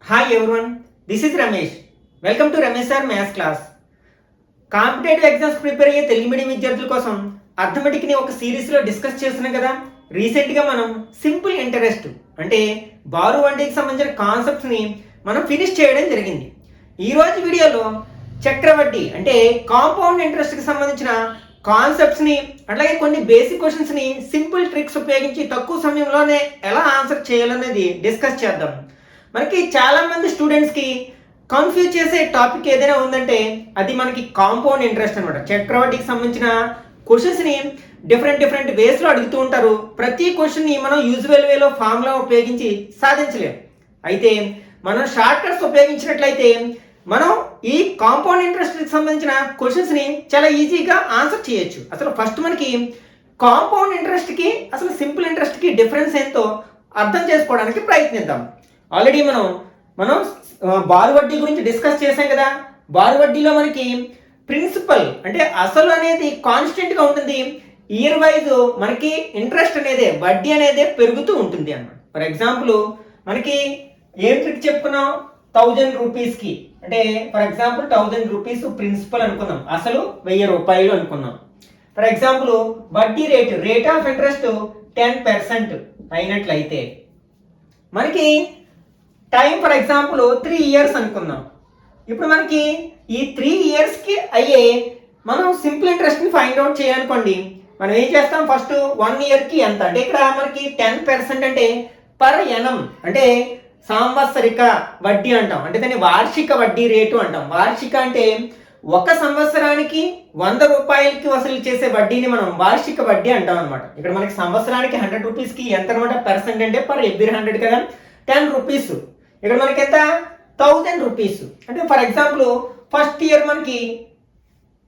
Hi everyone, this is Ramesh. Welcome to Ramesh Sir Maths class. Competitive exams prepare అయ్యే Telugu medium విద్యార్థుల కోసం అర్థమెటిక్ని ఒక సిరీస్లో డిస్కస్ చేస్తున్నాం కదా. రీసెంట్గా మనం సింపుల్ ఇంటరెస్ట్ అంటే బారు వడ్డీకి సంబంధించిన కాన్సెప్ట్స్ని మనం ఫినిష్ చేయడం జరిగింది. ఈరోజు వీడియోలో చక్రవడ్డీ అంటే కాంపౌండ్ ఇంట్రెస్ట్కి సంబంధించిన కాన్సెప్ట్స్ని అట్లాగే కొన్ని బేసిక్ క్వశ్చన్స్ని సింపుల్ ట్రిక్స్ ఉపయోగించి తక్కువ సమయంలోనే ఎలా ఆన్సర్ చేయాలనేది డిస్కస్ చేద్దాం. మనకి చాలామంది స్టూడెంట్స్కి కన్ఫ్యూజ్ చేసే టాపిక్ ఏదైనా ఉందంటే అది మనకి కాంపౌండ్ ఇంట్రెస్ట్ అనమాట. చక్రవడ్డీకి సంబంధించిన క్వశ్చన్స్ని డిఫరెంట్ వేస్లో అడుగుతూ ఉంటారు. ప్రతి క్వశ్చన్ని మనం యూజువల్ వేలో ఫార్ములా ఉపయోగించి సాధించలేం. అయితే మనం షార్ట్ కట్స్ ఉపయోగించినట్లయితే మనం ఈ కాంపౌండ్ ఇంట్రెస్ట్కి సంబంధించిన క్వశ్చన్స్ని చాలా ఈజీగా ఆన్సర్ చేయొచ్చు. అసలు ఫస్ట్ మనకి కాంపౌండ్ ఇంట్రెస్ట్కి అసలు సింపుల్ ఇంట్రెస్ట్కి డిఫరెన్స్ ఏంటో అర్థం చేసుకోవడానికి ప్రయత్నిద్దాం. ఆల్రెడీ మనం బారు వడ్డీ గురించి డిస్కస్ చేసాం కదా. బారు వడ్డీలో మనకి ప్రిన్సిపల్ అంటే అసలు అనేది కాన్స్టెంట్గా ఉంటుంది. ఇయర్ వైజ్ మనకి ఇంట్రెస్ట్ అనేది వడ్డీ అనేది పెరుగుతూ ఉంటుంది అన్నమాట. ఫర్ ఎగ్జాంపుల్ మనకి ఏం ట్రిక్ చెప్పుకున్నాం, 1000 రూపీస్కి అంటే ఫర్ ఎగ్జాంపుల్ 1000 రూపీస్ ప్రిన్సిపల్ అనుకున్నాం, అసలు 1000 రూపాయలు అనుకున్నాం. ఫర్ ఎగ్జాంపుల్ వడ్డీ రేట్ ఆఫ్ ఇంట్రెస్ట్ 10% అయినట్లయితే మనకి టైం ఫర్ ఎగ్జాంపుల్ 3 ఇయర్స్ అనుకుందాం. ఇప్పుడు మనకి ఈ 3 ఇయర్స్కి అయ్యే మనం సింపుల్ ఇంట్రెస్ట్ని ఫైండ్ అవుట్ చేయాలనుకోండి. మనం ఏం చేస్తాం, ఫస్ట్ 1 ఇయర్కి ఎంత అంటే ఇక్కడ మనకి 10% అంటే పర్ ఎనం అంటే సాంవత్సరిక వడ్డీ అంటాం. అంటే దాన్ని వార్షిక వడ్డీ రేటు అంటాం. వార్షిక అంటే ఒక సంవత్సరానికి 100 రూపాయలకి వసూలు చేసే వడ్డీని మనం వార్షిక వడ్డీ అంటాం అనమాట. ఇక్కడ మనకి సంవత్సరానికి 100 రూపీస్కి ఎంత అనమాట, పర్సెంట్ అంటే పర్ ఎవ్రీ 100 కదా, 10 రూపీస్. ఇక్కడ మనకి ఎంత, 1000 రూపీస్. అంటే ఫర్ ఎగ్జాంపుల్ ఫస్ట్ ఇయర్ మనకి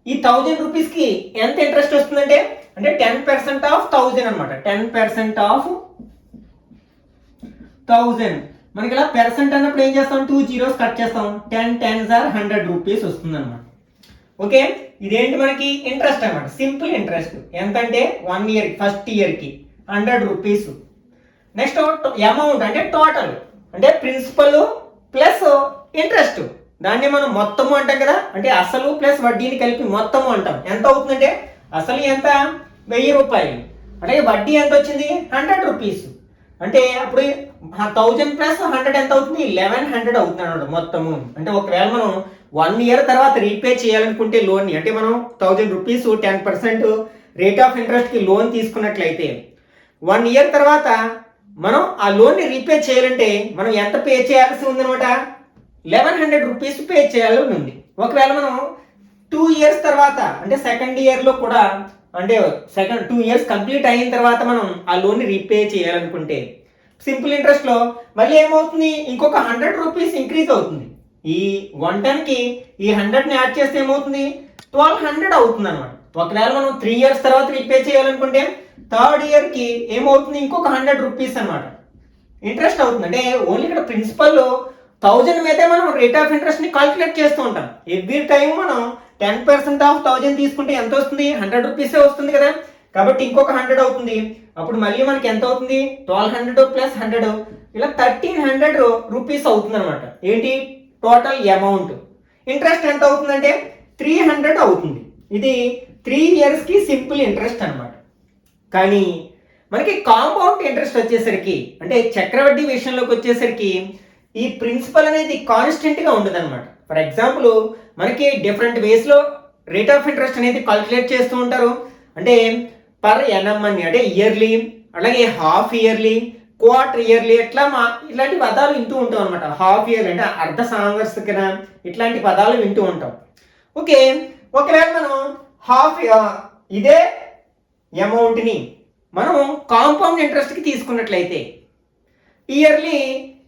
ఈ 1000 రూపీస్కి ఎంత ఇంట్రెస్ట్ వస్తుందంటే అంటే 10% ఆఫ్ 1000 అనమాట. 10% ఆఫ్ 1000 మనకి ఇలా పర్సెంట్ అన్నప్పుడు ఏం చేస్తాం, 2 zeros కట్ చేస్తాం, 10 10s are 100 రూపీస్ వస్తుంది అనమాట. ఓకే, ఇదేంటి మనకి ఇంట్రెస్ట్ అనమాట, సింపుల్ ఇంట్రెస్ట్. ఎంత అంటే 1 ఇయర్ ఫస్ట్ ఇయర్కి 100 రూపీస్. నెక్స్ట్ అమౌంట్ అంటే టోటల్ అంటే ప్రిన్సిపల్ ప్లస్ ఇంట్రెస్ట్, దాన్ని మనం మొత్తము అంటాం కదా. అంటే అసలు ప్లస్ వడ్డీని కలిపి మొత్తము అంటాం. ఎంత అవుతుందంటే అసలు ఎంత 1000 రూపాయలు, అలాగే వడ్డీ ఎంత వచ్చింది 100 రూపీస్. అంటే అప్పుడు 1000 ప్లస్ 100 ఎంత అవుతుంది, 1100 అవుతుంది అన్నమాట మొత్తము. అంటే ఒకవేళ మనం 1 ఇయర్ తర్వాత రీపే చేయాలనుకుంటే లోన్ని, అంటే మనం 1000 రూపీస్ 10% రేట్ ఆఫ్ ఇంట్రెస్ట్కి లోన్ తీసుకున్నట్లయితే 1 ఇయర్ తర్వాత మనం ఆ లోన్ని రీపే చేయాలంటే మనం ఎంత పే చేయాల్సి ఉందనమాట, 1100 రూపీస్ పే చేయాలని ఉంది. ఒకవేళ మనం 2 ఇయర్స్ తర్వాత అంటే సెకండ్ ఇయర్లో కూడా అంటే 2 ఇయర్స్ కంప్లీట్ అయిన తర్వాత మనం ఆ లోన్ని రీపే చేయాలనుకుంటే సింపుల్ ఇంట్రెస్ట్లో మళ్ళీ ఏమవుతుంది, ఇంకొక 100 రూపీస్ ఇంక్రీజ్ అవుతుంది. ఈ 110కి ఈ 100ని యాడ్ చేస్తే ఏమవుతుంది, 1200 అవుతుంది అనమాట. ఒకవేళ మనం 3 ఇయర్స్ తర్వాత రీపే చేయాలనుకుంటే థర్డ్ ఇయర్కి ఏమవుతుంది, ఇంకొక 100 రూపీస్ అనమాట ఇంట్రెస్ట్ అవుతుంది. అంటే ఓన్లీ ఇక్కడ ప్రిన్సిపల్ 1000 మీదే మనం రేట్ ఆఫ్ ఇంట్రెస్ట్ని కాల్కులేట్ చేస్తూ ఉంటాం. ఎవ్రీ టైం మనం 10% ఆఫ్ 1000 తీసుకుంటే ఎంత వస్తుంది, 100 రూపీసే వస్తుంది కదా. కాబట్టి ఇంకొక 100 అవుతుంది. అప్పుడు మళ్ళీ మనకి ఎంత అవుతుంది, 1200 ప్లస్ 100 ఇలా 1300 రూపీస్ అవుతుంది అనమాట. ఏంటి టోటల్ అమౌంట్. ఇంట్రెస్ట్ ఎంత అవుతుందంటే 300 అవుతుంది. ఇది 3 ఇయర్స్కి సింపుల్ ఇంట్రెస్ట్ అనమాట. కానీ మనకి కాంపౌండ్ ఇంట్రెస్ట్ వచ్చేసరికి అంటే చక్రవడ్డీ విషయంలోకి వచ్చేసరికి ఈ ప్రిన్సిపల్ అనేది కాన్స్టెంట్గా ఉండదు అనమాట. ఫర్ ఎగ్జాంపుల్ మనకి డిఫరెంట్ వేస్లో రేట్ ఆఫ్ ఇంట్రెస్ట్ అనేది కాల్కులేట్ చేస్తూ ఉంటారు. అంటే పర్ ఎనం అని అంటే ఇయర్లీ, అలాగే హాఫ్ ఇయర్లీ, క్వార్టర్ ఇయర్లీ, ఇలాంటి పదాలు వింటూ ఉంటాం అనమాట. హాఫ్ ఇయర్ అంటే అర్ధ సంవత్సరికన, ఇట్లాంటి పదాలు వింటూ ఉంటాం. ఓకే, ఒకవేళ మనం ఇదే అమౌంట్ని మనం కాంపౌండ్ ఇంట్రెస్ట్కి తీసుకున్నట్లయితే ఇయర్లీ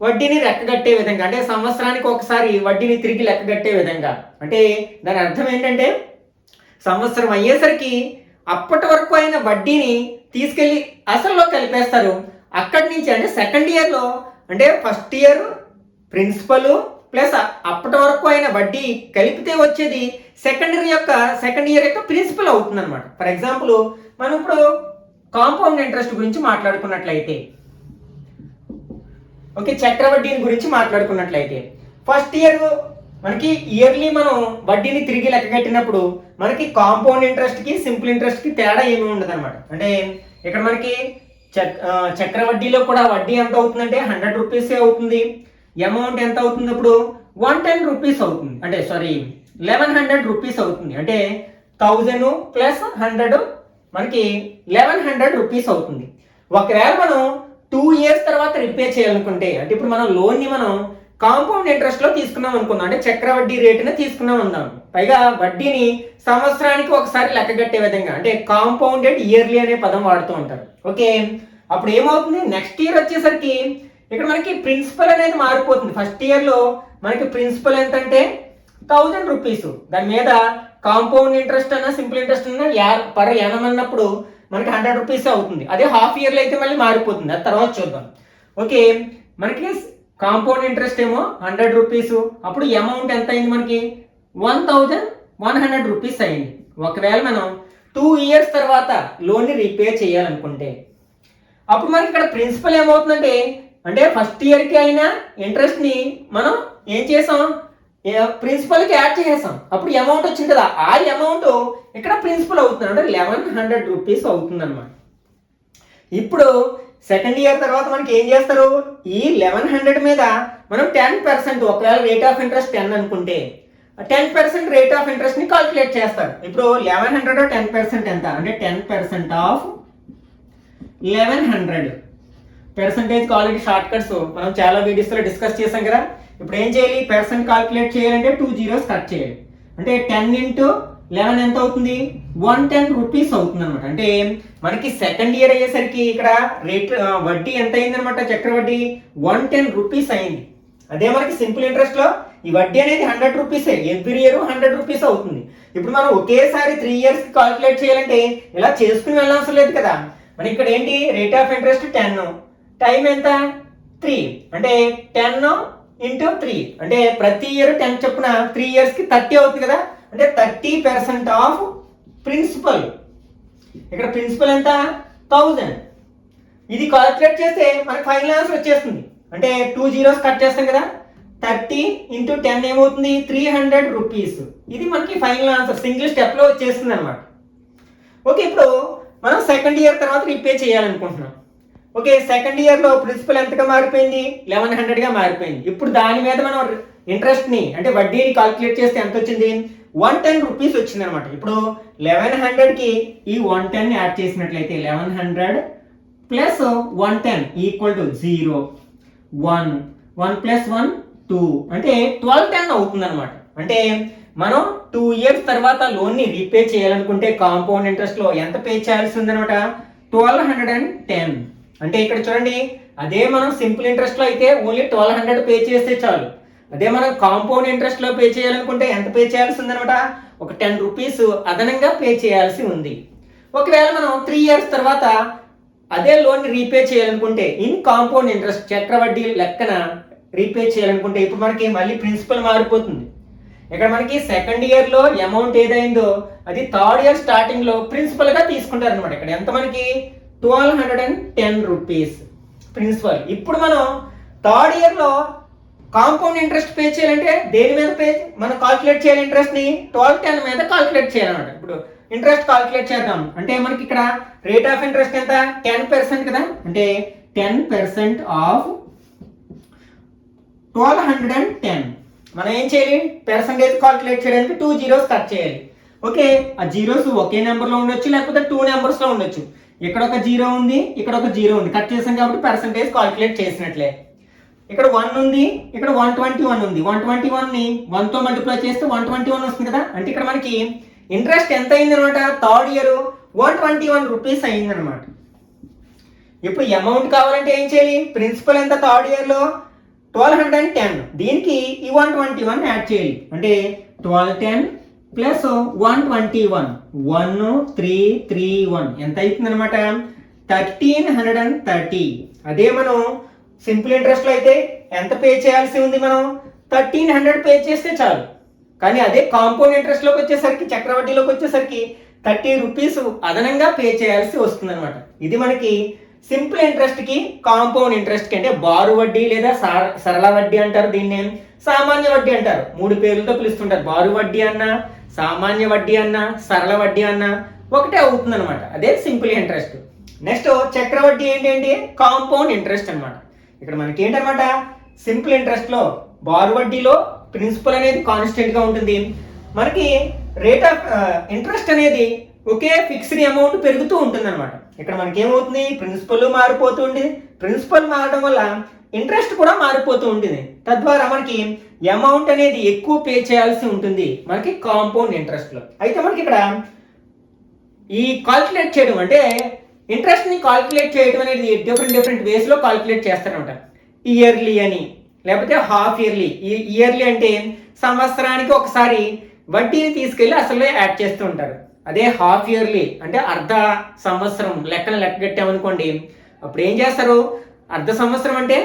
వడ్డీని లెక్కగట్టే విధంగా, అంటే సంవత్సరానికి ఒకసారి వడ్డీని తిరిగి లెక్కగట్టే విధంగా. అంటే దాని అర్థం ఏంటంటే సంవత్సరం అయ్యేసరికి అప్పటి వరకు అయిన వడ్డీని తీసుకెళ్ళి అసల్లో కలిపేస్తారు. అక్కడి నుంచి అంటే సెకండ్ ఇయర్లో అంటే ఫస్ట్ ఇయర్ ప్రిన్సిపల్ ప్లస్ అప్పటి వరకు అయిన వడ్డీ కలిపితే వచ్చేది సెకండ్ ఇయర్ యొక్క ప్రిన్సిపల్ అవుతుంది అనమాట. ఫర్ ఎగ్జాంపుల్ మనం ఇప్పుడు కాంపౌండ్ ఇంట్రెస్ట్ గురించి మాట్లాడుకున్నట్లయితే ఓకే, చక్రవడ్డీని గురించి మాట్లాడుకున్నట్లయితే ఫస్ట్ ఇయర్ మనకి ఇయర్లీ మనం వడ్డీని తిరిగి లెక్కగట్టినప్పుడు మనకి కాంపౌండ్ ఇంట్రెస్ట్ కి సింపుల్ ఇంట్రెస్ట్ కి తేడా ఏమీ ఉండదు అనమాట. అంటే ఇక్కడ మనకి చక్రవడ్డీలో కూడా వడ్డీ ఎంత అవుతుందంటే 100 రూపీస్ అవుతుంది. అమౌంట్ ఎంత అవుతుంది అప్పుడు 110 రూపీస్ అవుతుంది. అంటే సారీ 1100 రూపీస్ అవుతుంది. అంటే 1000 ప్లస్ 100 మనకి 1100 రూపీస్ అవుతుంది. ఒకవేళ మనం 2 ఇయర్స్ తర్వాత రిపే చేయాలనుకుంటే, అంటే ఇప్పుడు మనం లోన్ ని మనం కాంపౌండ్ ఇంట్రెస్ట్ లో తీసుకున్నాం అనుకుందాం, అంటే చక్రవడ్డీ రేటుని తీసుకున్నాం అందాం. పైగా వడ్డీని సంవత్సరానికి ఒకసారి లెక్కగట్టే విధంగా, అంటే కాంపౌండెడ్ ఇయర్లీ అనే పదం వాడుతూ ఉంటారు. ఓకే, అప్పుడు ఏమవుతుంది, నెక్స్ట్ ఇయర్ వచ్చేసరికి ఇక్కడ మనకి ప్రిన్సిపల్ అనేది మారిపోతుంది. ఫస్ట్ ఇయర్ లో మనకి ప్రిన్సిపల్ ఎంత అంటే 1000 రూపీస్, దాని మీద కాంపౌండ్ ఇంట్రెస్ట్ అన్నా సింపుల్ ఇంట్రెస్ట్ అన్నా పర్ యానం అన్నప్పుడు మనకి 100 రూపీస్ అవుతుంది. అదే హాఫ్ ఇయర్లో అయితే మళ్ళీ మారిపోతుంది, అది తర్వాత చూద్దాం. ఓకే, మనకి కాంపౌండ్ ఇంట్రెస్ట్ ఏమో 100 రూపీస్, అప్పుడు అమౌంట్ ఎంత అయింది మనకి 1100 రూపీస్ అయింది. ఒకవేళ మనం 2 ఇయర్స్ తర్వాత లోన్ని రీపే చేయాలనుకుంటే అప్పుడు మనకి ఇక్కడ ప్రిన్సిపల్ ఏమవుతుందంటే, అంటే ఫస్ట్ ఇయర్కి అయినా ఇంట్రెస్ట్ని మనం ఏం చేసాం, ప్రిన్సిపల్కి యాడ్ చేసేసాం. అప్పుడు అమౌంట్ వచ్చింది కదా, ఆ అమౌంట్ ఇక్కడ ప్రిన్సిపల్ అవుతుంది, అంటే 1100 రూపీస్ అవుతుంది అనమాట. ఇప్పుడు సెకండ్ ఇయర్ తర్వాత మనకి ఏం చేస్తారు, ఈ 1100 మీద మనం 10%, ఒకవేళ రేట్ ఆఫ్ ఇంట్రెస్ట్ 10 అనుకుంటే 10% రేట్ ఆఫ్ ఇంట్రెస్ట్ ని కాల్కులేట్ చేస్తారు. ఇప్పుడు 1100 10% ఎంత అంటే 10% of 1100. Percentage already short cuts మనం చాలా వీడియోస్ లో డిస్కస్ చేసాం కదా. ఇప్పుడు ఏం చేయాలి, పర్సెంట్ కాల్కులేట్ చేయాలంటే 2 zeros కట్ చేయాలి. అంటే 10 into 11 ఎంత అవుతుంది, 110 రూపీస్ అవుతుంది అనమాట. అంటే మనకి సెకండ్ ఇయర్ అయ్యేసరికి ఇక్కడ రేట్ వడ్డీ ఎంత అయింది అనమాట, చక్రవడ్డీ 110 రూపీస్ అయింది. అదే మనకి సింపుల్ ఇంట్రెస్ట్ లో ఈ వడ్డీ అనేది 100 రూపీస్, ఎవ్రీ ఇయర్ 100 రూపీస్ అవుతుంది. ఇప్పుడు మనం ఒకేసారి 3 years కాల్కులేట్ చేయాలంటే ఇలా చేసుకుని వెళ్ళవసరం లేదు కదా. మనకి ఇక్కడ ఏంటి, రేట్ ఆఫ్ ఇంట్రెస్ట్ 10, టైం ఎంత 3, అంటే 10 into 3, అంటే ప్రతి ఇయర్ 10 చొప్పున 3 years కి 30 అవుతుంది కదా. అంటే 30% ఆఫ్ ప్రిన్సిపల్. ఇక్కడ ప్రిన్సిపల్ ఎంత 1000. ఇది కాల్కులేట్ చేస్తే మనకి ఫైనల్ ఆన్సర్ వచ్చేస్తుంది. అంటే 2 zeros కట్ చేస్తాం కదా, 30 into 10 ఏమవుతుంది 300 రూపీస్. ఇది మనకి ఫైనల్ ఆన్సర్, సింగిల్ స్టెప్ లో వచ్చేస్తుంది అనమాట. ఓకే, ఇప్పుడు మనం సెకండ్ ఇయర్ తర్వాత రీపే చేయాలనుకుంటున్నాం. ఓకే, సెకండ్ ఇయర్ లో ప్రిన్సిపల్ ఎంతగా మారిపోయింది, 1100 గా మారిపోయింది. ఇప్పుడు దాని మీద మనం ఇంట్రెస్ట్ ని అంటే వడ్డీని కాల్కులేట్ చేస్తే ఎంత వచ్చింది, 110 రూపీస్ వచ్చింది అనమాట. ఇప్పుడు 1100 కి ఈ 110 యాడ్ చేసినట్లయితే 1100 ప్లస్ 110 ఈక్వల్ టు 0, 1 1 ప్లస్ 1 2, అంటే 1210 అవుతుంది అనమాట. అంటే మనం 2 years తర్వాత లోన్ ని రీపే చేయాలనుకుంటే కాంపౌండ్ ఇంట్రెస్ట్ లో ఎంత పే చేయాల్సి ఉంది అనమాట, 1210. అంటే ఇక్కడ చూడండి, అదే మనం సింపుల్ ఇంట్రెస్ట్ లో అయితే ఓన్లీ 1200 పే చేస్తే చాలు. అదే మనం కాంపౌండ్ ఇంట్రెస్ట్ లో పే చేయాలనుకుంటే ఎంత పే చేయాల్సి ఉంది అనమాట, ఒక 10 రూపీస్ అదనంగా పే చేయాల్సి ఉంది. ఒకవేళ మనం 3 years తర్వాత అదే లోన్ రీపే చేయాలనుకుంటే ఇన్ కాంపౌండ్ ఇంట్రెస్ట్ చక్రవడ్డీ లెక్కన రీపే చేయాలనుకుంటే ఇప్పుడు మనకి మళ్ళీ ప్రిన్సిపల్ మారిపోతుంది. ఇక్కడ మనకి సెకండ్ ఇయర్ లో అమౌంట్ ఏదైందో అది థర్డ్ ఇయర్ స్టార్టింగ్ లో ప్రిన్సిపల్ గా తీసుకుంటారు అనమాట. ఇక్కడ ఎంత మనకి 1210 రూపీస్ ప్రిన్సిపల్. ఇప్పుడు మనం థర్డ్ ఇయర్ లో కాంపౌండ్ ఇంట్రెస్ట్ పే చేయాలంటే దేని మీద పే మనం కాల్కులేట్ చేయాలి, ఇంట్రెస్ట్ ని 1210 మీద కాల్కులేట్ చేయాలన్నమాట. ఇప్పుడు ఇంట్రెస్ట్ కాల్కులేట్ చేద్దాం. అంటే మనకి ఇక్కడ రేట్ ఆఫ్ ఇంట్రెస్ట్ ఎంత 10% కదా, అంటే 10% ఆఫ్ 1210. మనం ఏం చేయాలి, పర్సంటేజ్ కాల్కులేట్ చేయడానికి 2 zeros కట్ చేయాలి. ఓకే, ఆ జీరోస్ ఒకే నెంబర్ లో ఉండొచ్చు, లేకపోతే 2 numbers లో ఉండొచ్చు. ఇక్కడ ఒక 0 ఉంది, ఇక్కడ ఒక 0 ఉంది, కట్ చేసాం కాబట్టి పర్సంటేజ్ కాల్కులేట్ చేసినట్లే. ఇక్కడ 1 ఉంది, ఇక్కడ 121 ఉంది. 121 ని 1 తో మల్టిప్లై చేస్తే 121 వస్తుంది కదా. అంటే ఇక్కడ మనకి ఇంట్రెస్ట్ ఎంత అయింది అనమాట, థర్డ్ ఇయర్ 121 రూపీస్ అయింది అనమాట. ఇప్పుడు అమౌంట్ కావాలంటే ఏం చేయాలి, ప్రిన్సిపల్ ఎంత థర్డ్ ఇయర్ లో 1210, దీనికి ఈ 121 యాడ్ చేయాలి. అంటే 1210 ప్లస్ 121, 1331 ఎంత అవుతుంది అనమాట, 1330. అదే మనం సింపుల్ ఇంట్రెస్ట్ లో అయితే ఎంత పే చేయాల్సి ఉంది, మనం 1300 పే చేస్తే చాలు. కానీ అదే కాంపౌండ్ ఇంట్రెస్ట్ లోకి వచ్చేసరికి చక్రవడ్డీలోకి వచ్చేసరికి 30 రూపీస్ అదనంగా పే చేయాల్సి వస్తుంది అనమాట. ఇది మనకి సింపుల్ ఇంట్రెస్ట్ కి కాంపౌండ్ ఇంట్రెస్ట్ కి అంటే బారు వడ్డీ లేదా సరళ వడ్డీ అంటారు, దీన్ని సామాన్య వడ్డీ అంటారు. 3 పేర్లతో పిలుస్తుంటారు. బారు వడ్డీ అన్నా, సామాన్య వడ్డీ అన్నా, సరళ వడ్డీ అన్నా ఒకటే అవుతుంది అనమాట. అదే సింపుల్ ఇంట్రెస్ట్. నెక్స్ట్ చక్రవడ్డీ ఏంటి? కాంపౌండ్ ఇంట్రెస్ట్ అనమాట. ఇక్కడ మనకి ఏంటనమాట, సింపుల్ ఇంట్రెస్ట్ లో బారు వడ్డీలో ప్రిన్సిపల్ అనేది కాన్స్టెంట్ గా ఉంటుంది. మనకి రేట్ ఆఫ్ ఇంట్రెస్ట్ అనేది ఒకే ఫిక్స్డ్ అమౌంట్ పెరుగుతూ ఉంటుంది అనమాట. ఇక్కడ మనకి ఏమవుతుంది, ప్రిన్సిపల్ మారిపోతుంది. ప్రిన్సిపల్ మారడం వల్ల ఇంట్రెస్ట్ కూడా మారిపోతూ ఉంటుంది. తద్వారా మనకి అమౌంట్ అనేది ఎక్కువ పే చేయాల్సి ఉంటుంది మనకి కాంపౌండ్ ఇంట్రెస్ట్ లో. అయితే మనకి ఇక్కడ ఈ కాల్కులేట్ చేయడం అంటే ఇంట్రెస్ట్ ని కాల్కులేట్ చేయడం అనేది డిఫరెంట్ వేస్ లో కాల్కులేట్ చేస్తారనమాట. ఇయర్లీ అని, లేకపోతే హాఫ్ ఇయర్లీ. ఇయర్లీ అంటే సంవత్సరానికి ఒకసారి వడ్డీని తీసుకెళ్లి అసలు యాడ్ చేస్తూ ఉంటారు. అదే హాఫ్ ఇయర్లీ అంటే అర్ధ సంవత్సరం లెక్క కట్టామనుకోండి, అప్పుడు ఏం చేస్తారు, అర్ధ సంవత్సరం అంటే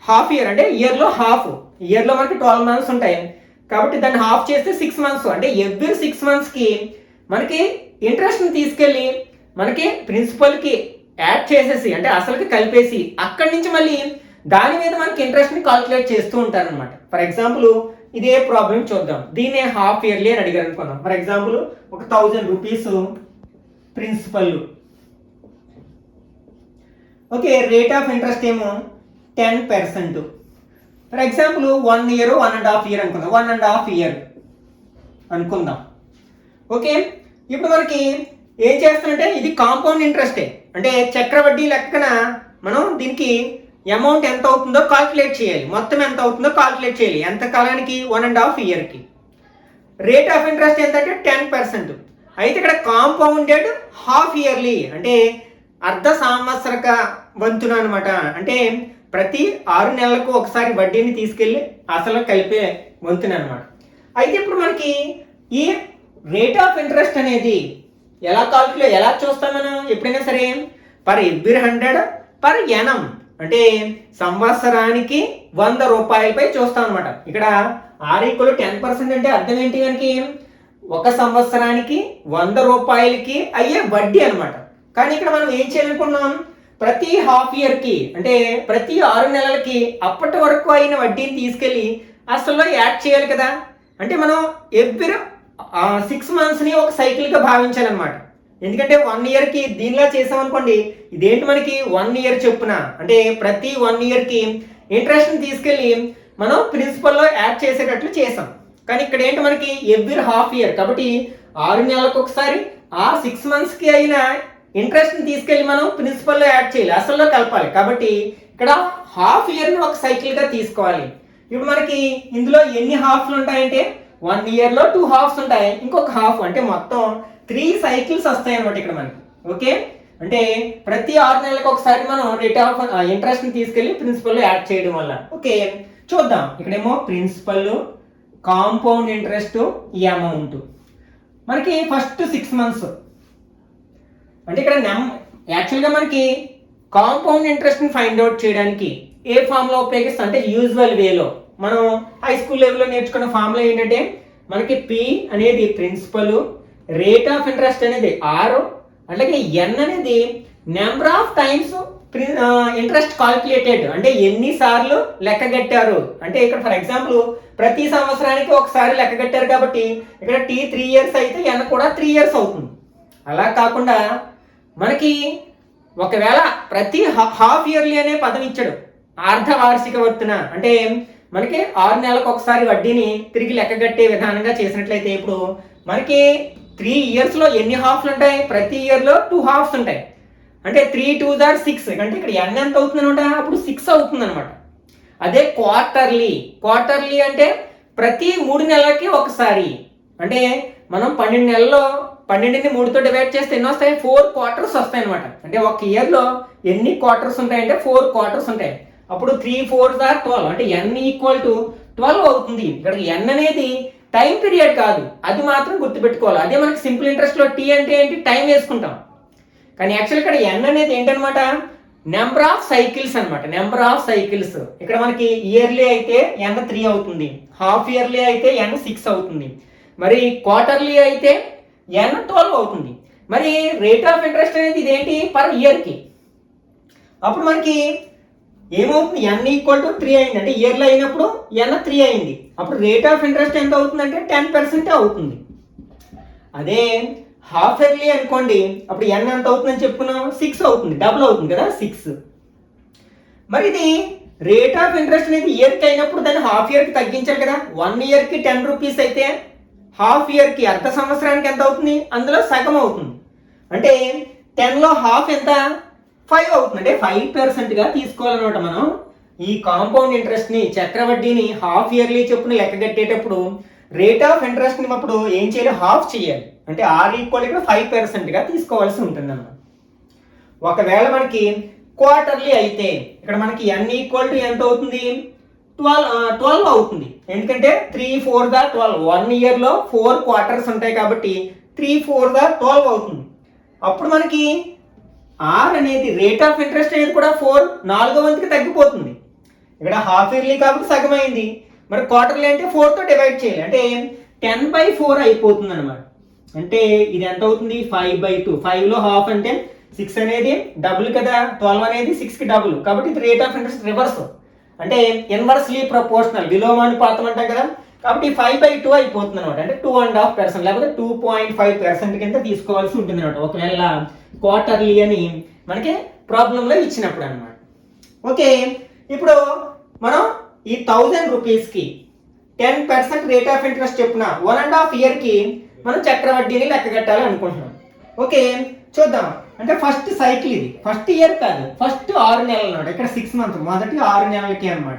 హాఫ్ ఇయర్ అంటే ఇయర్లో హాఫ్. ఇయర్లో మనకి 12 months ఉంటాయి కాబట్టి దాన్ని హాఫ్ చేస్తే 6 months. అంటే ఎవ్రీ 6 monthsకి మనకి ఇంట్రెస్ట్ని తీసుకెళ్ళి మనకి ప్రిన్సిపల్కి యాడ్ చేసేసి అంటే అసలుకి కలిపేసి అక్కడి నుంచి మళ్ళీ దాని మీద మనకి ఇంట్రెస్ట్ని కాల్కులేట్ చేస్తూ ఉంటారనమాట. ఫర్ ఎగ్జాంపుల్ ఇదే ప్రాబ్లం చూద్దాం. దీన్నే హాఫ్ ఇయర్లీ అని అడిగారు అనుకుందాం. ఫర్ ఎగ్జాంపుల్ ఒక 1000 rupees principal. Okay, rate of interest ఏమో 10%. ఫర్ ఎగ్జాంపుల్ 1 year 1.5 year అనుకుందాం. 1.5 year అనుకుందాం. ఓకే, ఇప్పుడు మనకి ఏం చేస్తానంటే ఇది కాంపౌండ్ ఇంట్రెస్టే అంటే చక్రవడ్డీ లెక్కన మనం దీనికి అమౌంట్ ఎంత అవుతుందో కాల్కులేట్ చేయాలి. మొత్తం ఎంత అవుతుందో కాల్కులేట్ చేయాలి. ఎంత కాలానికి? 1.5 yearకి. రేట్ ఆఫ్ ఇంట్రెస్ట్ ఎంత అంటే 10%. అయితే ఇక్కడ కాంపౌండెడ్ హాఫ్ ఇయర్లీ అంటే అర్ధ సంవత్సరక వంతున అనమాట. అంటే ప్రతి 6 నెలలకు ఒకసారి వడ్డీని తీసుకెళ్ళి అసలు కలిపే వంతున అనమాట. అయితే ఇప్పుడు మనకి ఈ రేట్ ఆఫ్ ఇంట్రెస్ట్ అనేది ఎలా చూస్తాం మనం ఎప్పుడైనా సరే, పర్ ఎవ్రీ 100 పర్ యానం అంటే సంవత్సరానికి 100 రూపాయలపై చూస్తాం అనమాట. ఇక్కడ R=10% అంటే అర్థం ఏంటి, మనకి ఒక సంవత్సరానికి 100 రూపాయలకి అయ్యే వడ్డీ అనమాట. కానీ ఇక్కడ మనం ఏం చేయాలనుకున్నాం, ప్రతి హాఫ్ ఇయర్కి అంటే ప్రతి 6 నెలలకి అప్పటి వరకు అయిన వడ్డీని తీసుకెళ్ళి అసలు యాడ్ చేయాలి కదా. అంటే మనం ఎవ్రీ 6 monthsని ఒక సైకిల్గా భావించాలన్నమాట. ఎందుకంటే 1 yearకి దీనిలా చేసామనుకోండి, ఇదేంటి మనకి 1 year చొప్పున అంటే ప్రతి 1 yearకి ఇంట్రెస్ట్ని తీసుకెళ్ళి మనం ప్రిన్సిపల్లో యాడ్ చేసేటట్లు చేసాం. కానీ ఇక్కడ ఏంటి మనకి ఎవ్రీ హాఫ్ ఇయర్ కాబట్టి 6 నెలలకు ఒకసారి ఆ 6 monthsకి అయిన ఇంట్రెస్ట్ని తీసుకెళ్ళి మనం ప్రిన్సిపల్లో యాడ్ చేయాలి, అసల్లో కలపాలి. కాబట్టి ఇక్కడ హాఫ్ ఇయర్ని ఒక సైకిల్గా తీసుకోవాలి. ఇప్పుడు మనకి ఇందులో ఎన్ని హాఫ్లు ఉంటాయంటే 1 yearలో 2 halves ఉంటాయి, ఇంకొక హాఫ్ అంటే మొత్తం 3 cycles వస్తాయి అనమాట ఇక్కడ మనకి. ఓకే, అంటే ప్రతి 6 నెలలకు ఒకసారి మనం రేట్ ఆఫ్ ఇంట్రెస్ట్ని తీసుకెళ్ళి ప్రిన్సిపల్లో యాడ్ చేయడం వల్ల. ఓకే, చూద్దాం. ఇక్కడేమో ప్రిన్సిపల్, కాంపౌండ్ ఇంట్రెస్ట్, ఈ అమౌంట్ మనకి ఫస్ట్ 6 months అంటే ఇక్కడ యాక్చువల్గా మనకి కాంపౌండ్ ఇంట్రెస్ట్ని ఫైండ్ అవుట్ చేయడానికి ఏ ఫార్ములా ఉపయోగిస్తాం అంటే యూజువల్ వేలో మనం హై స్కూల్ లెవెల్లో నేర్చుకున్న ఫార్ములా ఏంటంటే మనకి P అనేది ప్రిన్సిపల్, రేట్ ఆఫ్ ఇంట్రెస్ట్ అనేది R, అలాగే N అనేది number of times interest calculated అంటే ఎన్నిసార్లు లెక్క కట్టారు. అంటే ఇక్కడ ఫర్ ఎగ్జాంపుల్ ప్రతి సంవత్సరానికి ఒకసారి లెక్క కట్టారు కాబట్టి ఇక్కడ T 3 years అయితే N కూడా 3 years అవుతుంది. అలా కాకుండా మనకి ఒకవేళ ప్రతి హాఫ్ ఇయర్లీ అనే పదం ఇచ్చాడు, అర్ధవార్షిక వర్తన అంటే మనకి 6 నెలలకు ఒకసారి వడ్డీని తిరిగి లెక్క కట్టే విధానంగా చేసినట్లయితే ఇప్పుడు మనకి 3 yearsలో ఎన్ని హాఫ్లు ఉంటాయి, ప్రతి ఇయర్లో 2 halves ఉంటాయి. అంటే 3 2s are 6 అంటే ఇక్కడ N ఎంత అవుతుంది అనమాట, అప్పుడు 6 అవుతుంది అనమాట. అదే క్వార్టర్లీ అంటే ప్రతి 3 నెలలకి ఒకసారి. అంటే మనం 12 నెలల్లో 12ని 3తో డివైడ్ చేస్తే ఎన్ని వస్తాయి, 4 quarters వస్తాయి అనమాట. అంటే ఒక ఇయర్లో ఎన్ని క్వార్టర్స్ ఉంటాయంటే 4 quarters ఉంటాయి. అప్పుడు 3 4s are 12 అంటే N = 12 అవుతుంది. ఇక్కడ N అనేది టైం పీరియడ్ కాదు, అది మాత్రం గుర్తుపెట్టుకోవాలి. అదే మనకి సింపుల్ ఇంట్రెస్ట్లో T అంటే ఏంటి, టైం వేసుకుంటాం. కానీ యాక్చువల్ ఇక్కడ N అనేది ఏంటనమాట, నెంబర్ ఆఫ్ సైకిల్స్ అనమాట. నెంబర్ ఆఫ్ సైకిల్స్ ఇక్కడ మనకి ఇయర్లీ అయితే N 3 అవుతుంది, హాఫ్ ఇయర్లీ అయితే N 6 అవుతుంది, మరి క్వార్టర్లీ అయితే N 12 అవుతుంది. మరి రేట్ ఆఫ్ ఇంట్రెస్ట్ అనేది ఇదేంటి, పర్ ఇయర్కి. అప్పుడు మనకి ఏమవుతుంది, n ఈక్వల్ టు 3 అయింది, అంటే ఇయర్లో అయినప్పుడు n 3 అయింది. అప్పుడు రేట్ ఆఫ్ ఇంట్రెస్ట్ ఎంత అవుతుందంటే 10% అవుతుంది. అదే హాఫ్ ఇయర్లీ అనుకోండి, అప్పుడు n ఎంత అవుతుందని చెప్పుకున్నాం, 6 అవుతుంది, డబుల్ అవుతుంది కదా 6. మరి ఇది రేట్ ఆఫ్ ఇంట్రెస్ట్ అనేది ఇయర్కి అయినప్పుడు దాన్ని హాఫ్ ఇయర్కి తగ్గించాలి కదా. 1 ఇయర్కి 10 రూపీస్ అయితే హాఫ్ ఇయర్కి అర్ధ సంవత్సరానికి ఎంత అవుతుంది, అందులో సగం అవుతుంది. అంటే 10లో హాఫ్ ఎంత, 5 అవుతుంది, అంటే 5%గా తీసుకోవాలన్నమాట. మనం ఈ కాంపౌండ్ ఇంట్రెస్ట్ని, చక్రవడ్డీని హాఫ్ ఇయర్లీ చొప్పున లెక్క కట్టేటప్పుడు రేట్ ఆఫ్ ఇంట్రెస్ట్ని అప్పుడు ఏం చేయాలి, హాఫ్ చేయాలి. అంటే R ఈక్వల్ ఇక్కడ 5%గా తీసుకోవాల్సి ఉంటుంది అన్నమాట. ఒకవేళ మనకి క్వార్టర్లీ అయితే ఇక్కడ మనకి n ఈక్వల్ టు ఎంత అవుతుంది, 12 అవుతుంది. ఎందుకంటే 3 4 12, 1 ఇయర్లో 4 క్వార్టర్స్ ఉంటాయి కాబట్టి 3 4 12 అవుతుంది. అప్పుడు మనకి R అనేది రేట్ ఆఫ్ ఇంట్రెస్ట్ అనేది కూడా 4 వంతుకి తగ్గిపోతుంది. ఇక్కడ హాఫ్ ఇయర్లీ కాబట్టి సగం అయింది, మరి క్వార్టర్లీ అంటే 4తో డివైడ్ చేయాలి, అంటే 10/4 అయిపోతుంది అనమాట. అంటే ఇది ఎంత అవుతుంది, 5/2. 5లో హాఫ్ అంటే 6 అనేది డబుల్ కదా, 12 అనేది 6కి డబుల్, కాబట్టి ఇది రేట్ ఆఫ్ ఇంట్రెస్ట్ రివర్స్, అంటే ఇన్వర్స్లీ ప్రపోర్షనల్, విలోమానుపాతం అంటాం కదా. కాబట్టి 5/2 అయిపోతుంది అనమాట, అంటే 2.5% లేకపోతే 2.5% కింద తీసుకోవాల్సి ఉంటుంది అనమాట, ఒకవేళ క్వార్టర్లీ అని మనకి ప్రాబ్లంలో ఇచ్చినప్పుడు అనమాట. ఓకే, ఇప్పుడు మనం ఈ 1000 రూపీస్కి 10% రేట్ ఆఫ్ ఇంట్రెస్ట్ చెప్పున 1.5 ఇయర్కి మనం చక్రవడ్డీని లెక్క కట్టాలి అనుకుంటున్నాం. ఓకే, చూద్దాం. అంటే ఫస్ట్ సైకిల్ ఇది, ఫస్ట్ ఇయర్ కాదు, ఫస్ట్ 6 నెలలు అన్నమాట. ఇక్కడ 6 మంత్స్, మొదటి 6 నెలలకి అనమాట.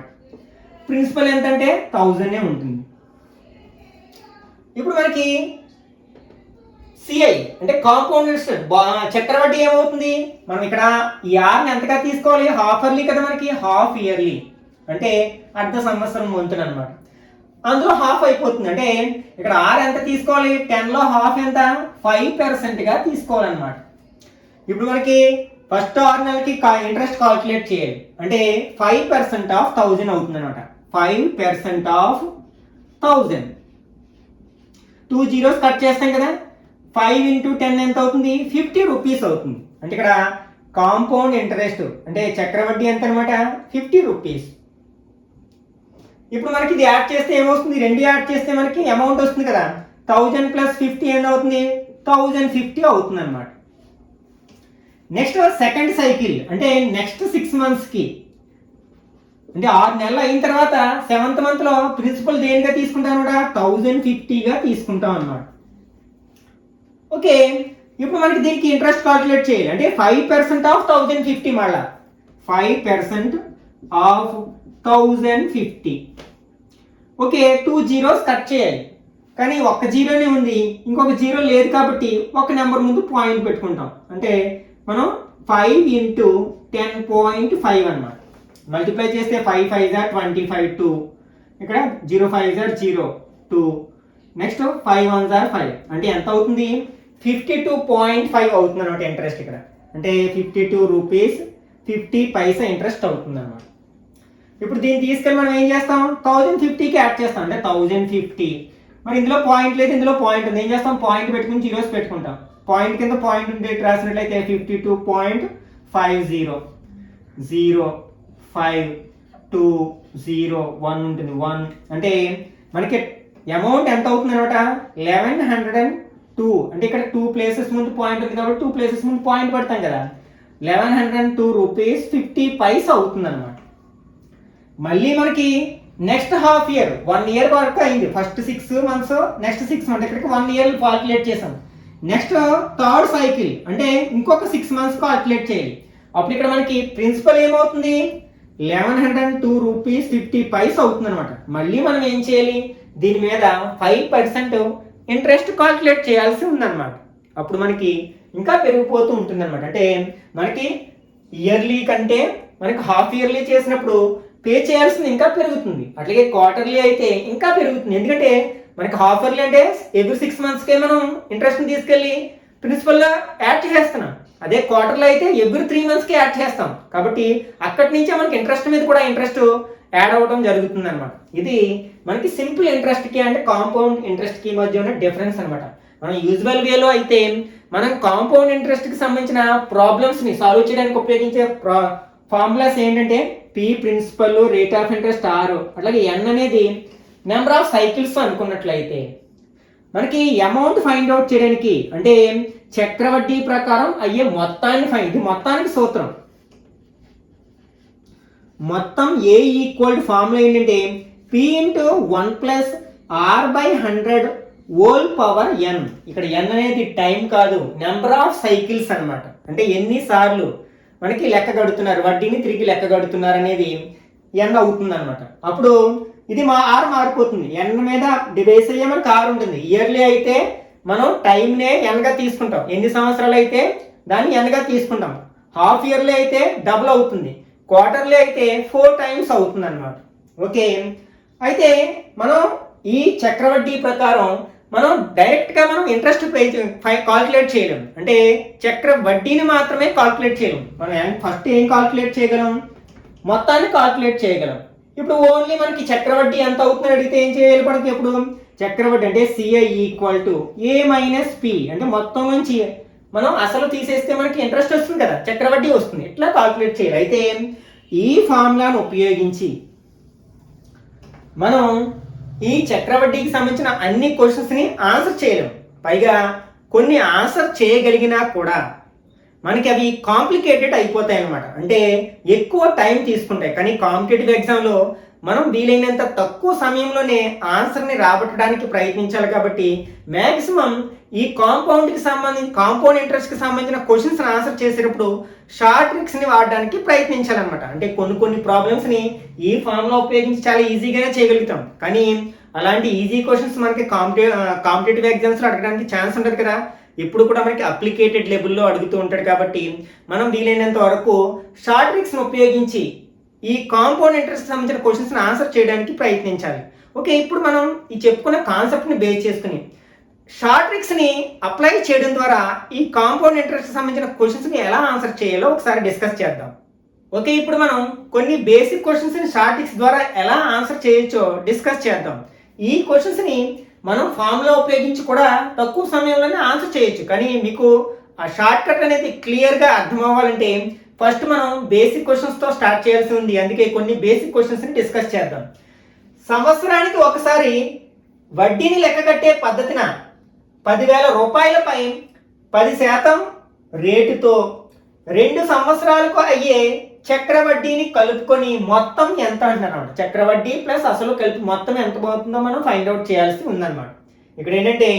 ప్రిన్సిపల్ ఎంతంటే 1000 ఉంటుంది. ఇప్పుడు మనకి సిఐ అంటే కాంపౌండ్ ఇంట్రెస్ట్, చక్రవడ్డీ ఏమవుతుంది, మనం ఇక్కడ ఈ ఆర్ని ఎంతగా తీసుకోవాలి, హాఫ్ ఇయర్లీ కదా మనకి, హాఫ్ ఇయర్లీ అంటే అర్ధ సంవత్సరం వంతులు అనమాట. అందులో హాఫ్ అయిపోతుంది, అంటే ఇక్కడ ఆర్ ఎంత తీసుకోవాలి, 10లో హాఫ్ ఎంత, 5%గా తీసుకోవాలన్నమాట. ఇప్పుడు మనకి ఫస్ట్ 6 నెలలకి ఇంట్రెస్ట్ కాల్కులేట్ చేయాలి, అంటే 5% ఆఫ్ 1000 అవుతుంది అనమాట. 5% ఆఫ్ 1000, 2 జీరోస్ కట్ చేస్తాం కదా, 5 × 10 ఎంత అవుతుంది, 50 రూపీస్ అవుతుంది. అంటే ఇక్కడ కాంపౌండ్ ఇంట్రెస్ట్ అంటే చక్రవడ్డీ ఎంత అనమాట, 50 రూపీస్. ఇప్పుడు మనకి ఇది యాడ్ చేస్తే ఏమవుతుంది, రెండు యాడ్ చేస్తే మనకి అమౌంట్ వస్తుంది కదా, 1000 + 50 ఎంత అవుతుంది, 1050 అవుతుంది అనమాట. నెక్స్ట్ సెకండ్ సైకిల్, అంటే నెక్స్ట్ 6 మంత్స్కి, అంటే 6 నెలలు అయిన తర్వాత 7th మంత్లో ప్రిన్సిపల్ దేనిగా తీసుకుంటాం అనమాట, 1050గా తీసుకుంటాం అనమాట. ఓకే, ఇప్పుడు మనకి దీనికి ఇంట్రెస్ట్ కాల్కులేట్ చేయాలి, అంటే 5% ఆఫ్ 1050, మళ్ళా 5% ఆఫ్ 1050. ఓకే, 2 జీరోస్ కట్ చేయాలి, కానీ ఒక్క జీరోనే ఉంది, ఇంకొక జీరో లేదు కాబట్టి ఒక నెంబర్ ముందు పాయింట్ పెట్టుకుంటాం, అంటే మనం 5 × 10.5 అనమాట. మల్టిప్లై చేస్తే 5 5 25, 2 ఇక్కడ 0 5 0 2, నెక్స్ట్ 5 1 5, అంటే ఎంత అవుతుంది, 52.5 అవుతుంది అనమాట ఇంట్రెస్ట్ ఇక్కడ, అంటే 52 రూపీస్ 50 పైసా ఇంట్రెస్ట్ అవుతుంది అనమాట. ఇప్పుడు దీన్ని తీసుకెళ్ళి మనం ఏం చేస్తాం, 1050కి యాడ్ చేస్తాం, అంటే 1050. మరి ఇందులో పాయింట్ లేదు, ఇందులో పాయింట్ ఉంది, ఏం చేస్తాం, పాయింట్ పెట్టుకుని జీరోస్ పెట్టుకుంటాం. పాయింట్ కింద పాయింట్ ఉంటే రాసినట్లయితే 52.50, 0 5 2 0 1 ఉంటుంది, 1 అంటే మనకి అమౌంట్ ఎంత అవుతుంది అనమాట, 1102. అంటే ఇక్కడ 2 ప్లేసెస్ ముందు పాయింట్ ఉంది కాబట్టి 2 ప్లేసెస్ ముందు పాయింట్ పడతాం కదా, 1102 రూపీస్ 50 పైసా అవుతుంది అనమాట. మళ్ళీ మనకి నెక్స్ట్ హాఫ్ ఇయర్, 1 ఇయర్ వరకు అయింది, ఫస్ట్ 6 మంత్స్, నెక్స్ట్ 6 మంత్స్, ఇక్కడికి 1 ఇయర్ కాల్కులేట్ చేసాం. నెక్స్ట్ థర్డ్ సైకిల్, అంటే ఇంకొక 6 మంత్స్ కాల్కులేట్ చేయాలి. అప్పుడు ఇక్కడ మనకి ప్రిన్సిపల్ ఏమవుతుంది, 1102 రూపీస్ 50 పైసా అవుతుంది అనమాట. మళ్ళీ మనం ఏం చేయాలి, దీని మీద 5% ఇంట్రెస్ట్ కాల్కులేట్ చేయాల్సి ఉందన్నమాట. అప్పుడు మనకి ఇంకా పెరిగిపోతూ ఉంటుంది అనమాట. అంటే మనకి ఇయర్లీ కంటే మనకి హాఫ్ ఇయర్లీ చేసినప్పుడు పే చేయాల్సింది ఇంకా పెరుగుతుంది, అట్లాగే క్వార్టర్లీ అయితే ఇంకా పెరుగుతుంది. ఎందుకంటే మనకి హాఫ్ ఇయర్లీ అంటే ఎవ్రీ 6 మంత్స్కే మనం ఇంట్రెస్ట్ని తీసుకెళ్ళి ప్రిన్సిపల్గా యాడ్ చేస్తున్నాం, అదే క్వార్టర్లో అయితే ఎవ్రీ 3 మంత్స్కి యాడ్ చేస్తాం. కాబట్టి అక్కడి నుంచే మనకి ఇంట్రెస్ట్ మీద కూడా ఇంట్రెస్ట్ యాడ్ అవ్వడం జరుగుతుంది అనమాట. ఇది మనకి సింపుల్ ఇంట్రెస్ట్కి అంటే కాంపౌండ్ ఇంట్రెస్ట్కి మధ్య ఉన్న డిఫరెన్స్ అనమాట. మనం యూజువల్ వేలో అయితే మనం కాంపౌండ్ ఇంట్రెస్ట్కి సంబంధించిన ప్రాబ్లమ్స్ని సాల్వ్ చేయడానికి ఉపయోగించే ఫార్ములాస్ ఏంటంటే P principal, rate of interest R, అట్లాగే ఎన్ అనేది నెంబర్ ఆఫ్ సైకిల్స్ అనుకున్నట్లయితే మనకి అమౌంట్ ఫైండ్ అవుట్ చేయడానికి అంటే చక్రవడ్డీ ప్రకారం అయ్యే మొత్తాన్ని ఇది మొత్తానికి సూత్రం. మొత్తం ఏ ఈక్వల్ ఫార్ములా ఏంటంటే p into 1+r/100 whole power n. ఇక్కడ ఎన్ అనేది టైం కాదు, నెంబర్ ఆఫ్ సైకిల్స్ అనమాట. అంటే ఎన్నిసార్లు మనకి లెక్క కడుతున్నారు, వడ్డీని తిరిగి లెక్క కడుతున్నారు అనేది ఎన్ అవుతుంది అనమాట. అప్పుడు ఇది ఆర్ మారిపోతుంది, ఎన్ మీద బేస్ అయ్యే మనకి ఆర్ ఉంటుంది. ఇయర్లీ అయితే మనం టైంనే ఎన్గా తీసుకుంటాం, ఎన్ని సంవత్సరాలు అయితే దాన్ని ఎన్గా తీసుకుంటాం. హాఫ్ ఇయర్లీ అయితే డబుల్ అవుతుంది, క్వార్టర్లీ అయితే 4 టైమ్స్ అవుతుంది అనమాట. ఓకే, అయితే మనం ఈ చక్రవడ్డీ ప్రకారం మనం డైరెక్ట్గా మనం ఇంట్రెస్ట్ కాల్కులేట్ చేయలేం. అంటే చక్ర వడ్డీని మాత్రమే కాల్కులేట్ చేయలేం. మనం ఫస్ట్ ఏం కాల్కులేట్ చేయగలం, మొత్తాన్ని కాల్కులేట్ చేయగలం. ఇప్పుడు ఓన్లీ మనకి చక్రవడ్డీ ఎంత అవుతుందని అడిగితే ఏం చేయాలి మనకి? ఇప్పుడు చక్రవడ్డీ అంటే CI equal to A minus P, అంటే మొత్తం నుంచి మనం అసలు తీసేస్తే మనకి ఇంట్రెస్ట్ వస్తుంది కదా, చక్రవడ్డీ వస్తుంది. ఇట్లా కాల్కులేట్ చేయాలి. అయితే ఈ ఫార్ములాను ఉపయోగించి మనం ఈ చక్రవడ్డీకి సంబంధించిన అన్ని క్వశ్చన్స్ని ఆన్సర్ చేయలేం. పైగా కొన్ని ఆన్సర్ చేయగలిగినా కూడా మనకి అవి కాంప్లికేటెడ్ అయిపోతాయి అన్నమాట. అంటే ఎక్కువ టైం తీసుకుంటాయి. కానీ కాంపిటేటివ్ ఎగ్జామ్లో మనం వీలైనంత తక్కువ సమయంలోనే ఆన్సర్ని రాబట్టడానికి ప్రయత్నించాలి. కాబట్టి మ్యాక్సిమం ఈ కాంపౌండ్ ఇంట్రెస్ట్కి సంబంధించిన క్వశ్చన్స్ ఆన్సర్ చేసేటప్పుడు షార్ట్ ట్రిక్స్ని వాడడానికి ప్రయత్నించాలన్నమాట. అంటే కొన్ని ప్రాబ్లమ్స్ని ఈ ఫార్ములా ఉపయోగించి చాలా ఈజీగానే చేయగలుగుతాం. కానీ అలాంటి ఈజీ క్వశ్చన్స్ మనకి కాంపిటేటివ్ ఎగ్జామ్స్లో అడగడానికి ఛాన్స్ ఉంటుంది కదా. ఇప్పుడు కూడా మనకి అప్లికేటెడ్ లెవెల్లో అడుగుతూ ఉంటాడు. కాబట్టి మనం వీలైనంత వరకు షార్ట్ ట్రిక్స్ని ఉపయోగించి ఈ కాంపౌండ్ ఇంట్రెస్ట్ సంబంధించిన క్వశ్చన్స్ని ఆన్సర్ చేయడానికి ప్రయత్నించాలి. ఓకే, ఇప్పుడు మనం ఈ చెప్పుకున్న కాన్సెప్ట్ని బేస్ చేసుకుని షార్ట్ ట్రిక్స్ని అప్లై చేయడం ద్వారా ఈ కాంపౌండ్ ఇంట్రెస్ట్ సంబంధించిన క్వశ్చన్స్ని ఎలా ఆన్సర్ చేయాలో ఒకసారి డిస్కస్ చేద్దాం. ఓకే, ఇప్పుడు మనం కొన్ని బేసిక్ క్వశ్చన్స్ని షార్ట్ ట్రిక్స్ ద్వారా ఎలా ఆన్సర్ చేయొచ్చో డిస్కస్ చేద్దాం. ఈ క్వశ్చన్స్ని మనం ఫార్ములా ఉపయోగించి కూడా తక్కువ సమయంలోనే ఆన్సర్ చేయొచ్చు. కానీ మీకు ఆ షార్ట్ కట్ అనేది క్లియర్గా అర్థం అవ్వాలంటే ఫస్ట్ మనం బేసిక్ క్వశ్చన్స్తో స్టార్ట్ చేయాల్సి ఉంది. అందుకే కొన్ని బేసిక్ క్వశ్చన్స్ని డిస్కస్ చేద్దాం. సంవత్సరానికి ఒకసారి వడ్డీని లెక్క కట్టే పద్ధతిన 10,000 రూపాయలపై 10% రేటుతో 2 సంవత్సరాలకు అయ్యే చక్రవడ్డీని కలుపుకొని మొత్తం ఎంత అంటున్నారు. చక్రవడ్డీ ప్లస్ అసలు కలిపి మొత్తం ఎంత పోతుందో మనం ఫైండ్ అవుట్ చేయాల్సి ఉందన్నమాట. ఇక్కడ ఏంటంటే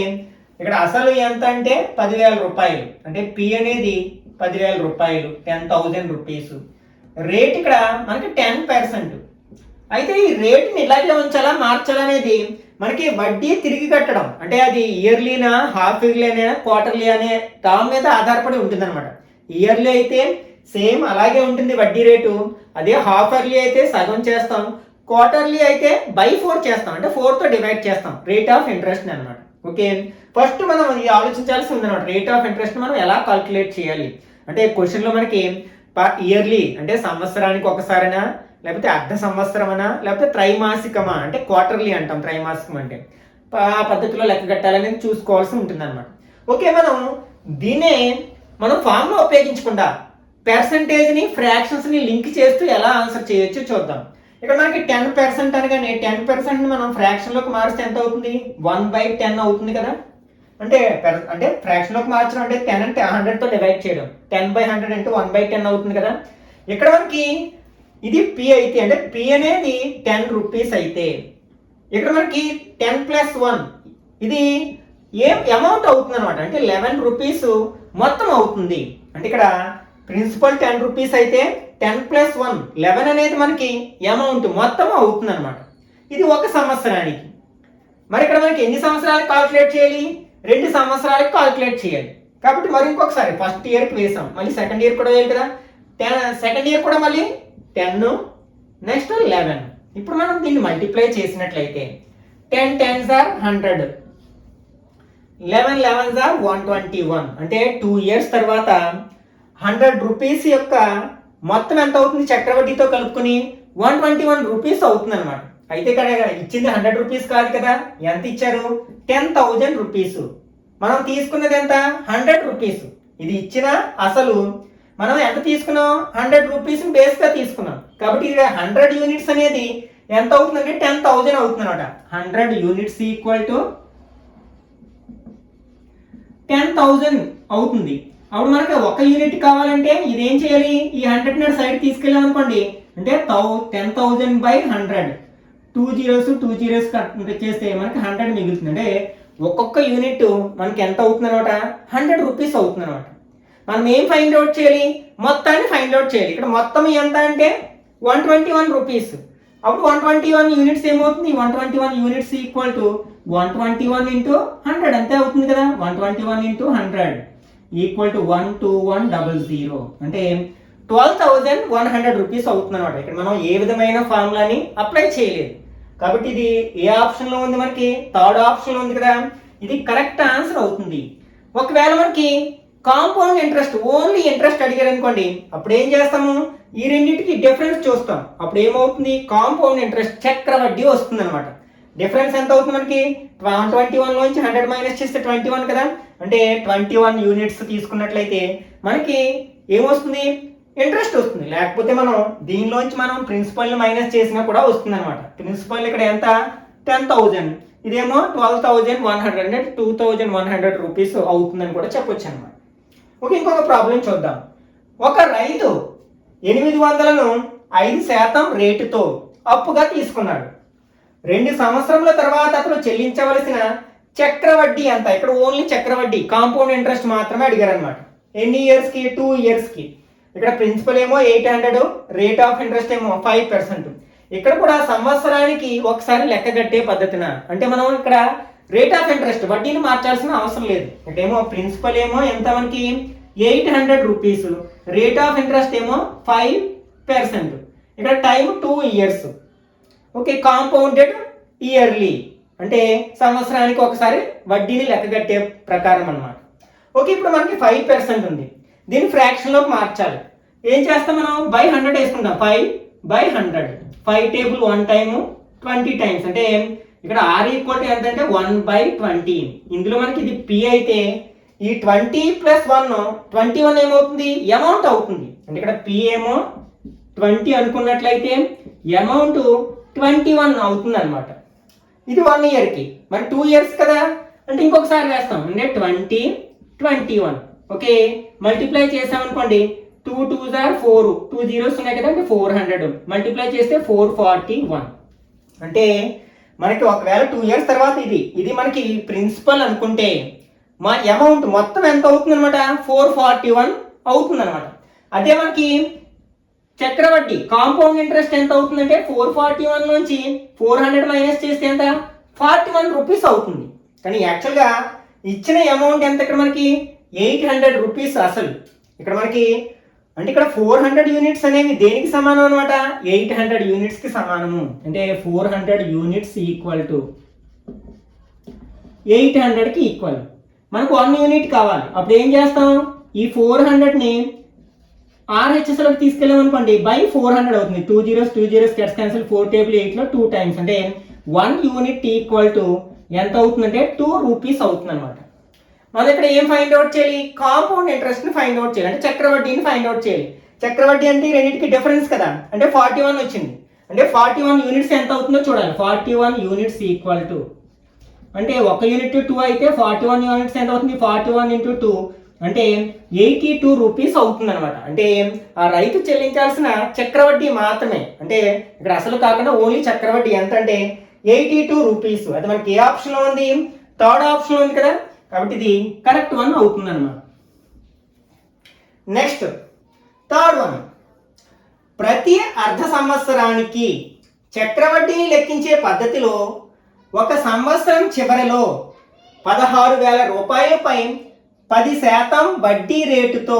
ఇక్కడ అసలు ఎంత అంటే 10,000 రూపాయలు, అంటే పి అనేది 10,000 రూపాయలు, 10,000 రూపీస్. రేట్ ఇక్కడ మనకి 10%. అయితే ఈ రేట్ని ఇలాగే ఉంచాలా మార్చాలా అనేది మనకి వడ్డీ తిరిగి కట్టడం, అంటే అది ఇయర్లీనా, హాఫ్ ఇయర్లీ అనే, క్వార్టర్లీ అనే టర్మ్ మీద ఆధారపడి ఉంటుంది అనమాట. ఇయర్లీ అయితే సేమ్ అలాగే ఉంటుంది వడ్డీ రేటు, అదే హాఫ్ ఇయర్లీ అయితే సగం చేస్తాం, క్వార్టర్లీ అయితే బై 4 చేస్తాం, అంటే 4తో డివైడ్ చేస్తాం రేట్ ఆఫ్ ఇంట్రెస్ట్ అనమాట. ఓకే, ఫస్ట్ మనం ఇది ఆలోచించాల్సి ఉందన్నమాట. రేట్ ఆఫ్ ఇంట్రెస్ట్ మనం ఎలా కాల్కులేట్ చేయాలి అంటే క్వశ్చన్లో మనకి ఇయర్లీ అంటే సంవత్సరానికి ఒకసారైనా, లేకపోతే అర్ధ సంవత్సరమనా, లేకపోతే త్రైమాసికమా అంటే క్వార్టర్లీ అంటాం, త్రైమాసికం అంటే ఆ పద్ధతిలో లెక్క కట్టాలనేది చూసుకోవాల్సి ఉంటుంది అనమాట. ఓకే, దీన్నే మనం ఫార్ములా ఉపయోగించకుండా పర్సంటేజ్ని ఫ్రాక్షన్స్ని లింక్ చేస్తూ ఎలా ఆన్సర్ చేయొచ్చో చూద్దాం. ఇక్కడ మనకి 10% అనగానే 10%ని మనం ఫ్రాక్షన్లోకి మారిస్తే ఎంత అవుతుంది? 1/10 అవుతుంది కదా. అంటే ఫ్రాక్షన్లోకి మార్చడం అంటే 10 అంటే 100తో డివైడ్ చేయడం, 10/100 అంటే 1/10 అవుతుంది కదా. ఇక్కడ మనకి ఇది పి అయితే, అంటే పి అనేది 10 రూపీస్ అయితే ఇక్కడ మనకి 10+1 ఇది ఏం అమౌంట్ అవుతుంది అనమాట. అంటే 11 రూపీస్ మొత్తం అవుతుంది. అంటే ఇక్కడ ప్రిన్సిపల్ 10 రూపీస్ అయితే 10+1 11 అనేది మనకి అమౌంట్ మొత్తం అవుతుంది అనమాట. ఇది ఒక సంవత్సరానికి. మరి ఇక్కడ మనకి ఎన్ని సంవత్సరాలకు కాల్కులేట్ చేయాలి? 2 సంవత్సరాలకు కాల్కులేట్ చేయాలి. కాబట్టి మరి ఇంకొకసారి ఫస్ట్ ఇయర్కి వేసాం, మళ్ళీ సెకండ్ ఇయర్ కూడా వేయాలి కదా. సెకండ్ ఇయర్ కూడా మళ్ళీ 10, నెక్స్ట్ 11. ఇప్పుడు మనం దీన్ని మల్టిప్లై చేసినట్లయితే 10 10s are 100, 11 11s are 121. అంటే 2 years తర్వాత 100 రూపీస్ యొక్క మొత్తం ఎంత అవుతుంది? చక్రవడ్డీతో కలుపుకొని 121 రూపీస్ అవుతుంది అనమాట. అయితే ఇక్కడ ఇచ్చింది 100 రూపీస్ కాదు కదా. ఎంత ఇచ్చారు? 10,000 రూపీస్. మనం తీసుకున్నది ఎంత? 100 రూపీస్. ఇది ఇచ్చిన అసలు మనం ఎంత తీసుకున్నాం 100 రూపీస్ బేస్గా తీసుకున్నాం కాబట్టి ఇక్కడ 100 యూనిట్స్ అనేది ఎంత అవుతుందంటే 10,000 అవుతుంది అనమాట. 100 యూనిట్స్ ఈక్వల్ టు 10,000 అవుతుంది. అప్పుడు మనకి ఒక యూనిట్ కావాలంటే ఇదేం చేయాలి, ఈ 100 సైడ్ తీసుకెళ్ళాం అనుకోండి అంటే 10,000 బై 100 2 zeros చేస్తే మనకి 100 మిగులుతుంది. అంటే ఒక్కొక్క యూనిట్ మనకి ఎంత అవుతుంది అనమాట, 100 రూపీస్ అవుతుంది అనమాట. మనం ఏం ఫైండ్ అవుట్ చేయాలి, మొత్తాన్ని ఫైండ్ అవుట్ చేయాలి. ఇక్కడ మొత్తం ఎంత అంటే 121 రూపీస్. అప్పుడు 121 యూనిట్స్ ఏమవుతుంది, 121 యూనిట్స్ ఈక్వల్ టు 121 ఇంటూ 100 అంతే అవుతుంది కదా. 121 ఇంటూ 100 ఈక్వల్ టు 12100 అంటే 12,100 రూపీస్ అవుతుంది అనమాట. ఇక్కడ మనం ఏ విధమైన ఫార్ములాని అప్లై చేయలేదు కాబట్టి ఇది ఏ ఆప్షన్లో ఉంది, మనకి థర్డ్ ఆప్షన్లో ఉంది కదా. ఇది కరెక్ట్ ఆన్సర్ అవుతుంది. ఒకవేళ మనకి కాంపౌండ్ ఇంట్రెస్ట్ ఓన్లీ ఇంట్రెస్ట్ అడిగారు అనుకోండి అప్పుడు ఏం చేస్తాము, ఈ రెండింటికి డిఫరెన్స్ చూస్తాం. అప్పుడు ఏమవుతుంది, కాంపౌండ్ ఇంట్రెస్ట్ చక్రవడ్డీ వస్తుంది అనమాట. డిఫరెన్స్ ఎంత అవుతుంది మనకి, 121 లోంచి 100 మైనస్ చేస్తే 21 కదా. అంటే 21 యూనిట్స్ తీసుకున్నట్లయితే మనకి ఏమొస్తుంది, ఇంట్రెస్ట్ వస్తుంది. లేకపోతే మనం దీనిలోంచి మనం ప్రిన్సిపల్ని మైనస్ చేసినా కూడా వస్తుంది అనమాట. ప్రిన్సిపల్ ఇక్కడ ఎంత 10,000, ఇదేమో 12,100 అంటే 2,100 రూపీస్ అవుతుందని కూడా చెప్పొచ్చు అనమాట. ఓకే, ఇంకొక ప్రాబ్లం చూద్దాం. ఒక రైతు 800ను 5% రేటుతో అప్పుగా తీసుకున్నాడు. 2 సంవత్సరముల తర్వాత అతను చెల్లించవలసిన చక్రవడ్డీ ఎంత. ఇక్కడ ఓన్లీ చక్రవడ్డీ కాంపౌండ్ ఇంట్రెస్ట్ మాత్రమే అడిగారు అనమాట. ఎన్ని ఇయర్స్కి, 2 ఇయర్స్కి. ఇక్కడ ప్రిన్సిపల్ ఏమో 800, రేట్ ఆఫ్ ఇంట్రెస్ట్ ఏమో 5%. ఇక్కడ కూడా సంవత్సరానికి ఒకసారి లెక్క కట్టే పద్ధతిన, అంటే మనం ఇక్కడ రేట్ ఆఫ్ ఇంట్రెస్ట్ వడ్డీని మార్చాల్సిన అవసరం లేదు. ఇక్కడేమో ప్రిన్సిపల్ ఏమో ఎంత మనకి 800 రూపీస్, రేట్ ఆఫ్ ఇంట్రెస్ట్ ఏమో 5%. ఇక్కడ time 2 years. Okay, compounded yearly అంటే సంవత్సరానికి ఒకసారి వడ్డీని లెక్క కట్టే ప్రకారం అనమాట. ఓకే, ఇప్పుడు మనకి 5% ఉంది. దీన్ని ఫ్రాక్షన్లోకి మార్చాలి. ఏం చేస్తాం, మనం బై 100 వేసుకుంటాం. 5/100 5 టేబుల్ 1 టైము 20 టైమ్స్ అంటే ఇక్కడ R ఈక్వల్ ఎంత అంటే 1/20. ఇందులో మనకి ఇది P అయితే ఈ 20 + 1 21 ఏమవుతుంది, అమౌంట్ అవుతుంది. అంటే ఇక్కడ P ఏమో 20 అనుకున్నట్లయితే అమౌంట్ 21 అవుతుంది అనమాట. ఇది 1 ఇయర్కి. మరి 2 ఇయర్స్ కదా అంటే ఇంకొకసారి వేస్తాం. అంటే 20 21. ఓకే, మల్టిప్లై చేసామనుకోండి 2 2s are 4, 2 zeros ఉన్నాయి కదా అంటే 400. మల్టిప్లై చేస్తే 441. అంటే మనకి ఒకవేళ 2 ఇయర్స్ తర్వాత ఇది మనకి ప్రిన్సిపల్ అనుకుంటే మా అమౌంట్ మొత్తం ఎంత అవుతుంది అనమాట, 441 అవుతుంది అనమాట. అదే మనకి చక్రవడ్డీ కాంపౌండ్ ఇంట్రెస్ట్ ఎంత అవుతుందంటే 441 నుంచి 400 మైనస్ చేస్తే ఎంత 41 రూపీస్ అవుతుంది. కానీ యాక్చువల్గా ఇచ్చిన అమౌంట్ ఎంత ఇక్కడ మనకి 800 రూపీస్. అసలు ఇక్కడ మనకి అంటే ఇక్కడ 400 యూనిట్స్ అనేవి దేనికి సమానం అనమాట, 800 యూనిట్స్కి సమానము. అంటే 400 యూనిట్స్ ఈక్వల్ టు 800కి ఈక్వల్. మనకు 1 యూనిట్ కావాలి. అప్పుడు ఏం చేస్తాం, ఈ 400ని RHSలోకి తీసుకెళ్ళాం అనుకోండి బై 400 అవుతుంది. 2 zeros గెట్స్ క్యాన్సిల్. 4 టేబుల్ 8లో 2 టైమ్స్ అంటే 1 యూనిట్ ఈక్వల్ టు ఎంత అవుతుందంటే 2 రూపీస్ అవుతుంది అనమాట. మనం ఇక్కడ ఏం ఫైండ్ అవుట్ చేయాలి, కాంపౌండ్ ఇంట్రెస్ట్ని ఫైండ్ అవుట్ చేయాలి. అంటే చక్రవడ్డీని ఫైండ్ అవుట్ చేయాలి. చక్రవడ్డీ అంటే రెండింటికి డిఫరెన్స్ కదా. అంటే 41 వచ్చింది. అంటే 41 యూనిట్స్ ఎంత అవుతుందో చూడాలి. 41 యూనిట్స్ ఈక్వల్ టు అంటే 1 యూనిట్ 2 అయితే 41 యూనిట్స్ ఎంత అవుతుంది, 41 × 2 అంటే 82 రూపీస్ అవుతుంది అనమాట. అంటే ఆ రైతు చెల్లించాల్సిన చక్రవడ్డీ మాత్రమే. అంటే ఇక్కడ అసలు కాకుండా ఓన్లీ చక్రవడ్డీ ఎంత అంటే 82 రూపీస్. అది మనకి ఏ ఆప్షన్లో ఉంది, థర్డ్ ఆప్షన్లో ఉంది కదా. కాబట్టి ఇది కరెక్ట్ 1 అవుతుంది అనమాట. నెక్స్ట్ థర్డ్ 1, ప్రతి అర్ధ సంవత్సరానికి చక్రవడ్డీని లెక్కించే పద్ధతిలో ఒక సంవత్సరం చివరిలో 16,000 రూపాయలపై 10% వడ్డీ రేటుతో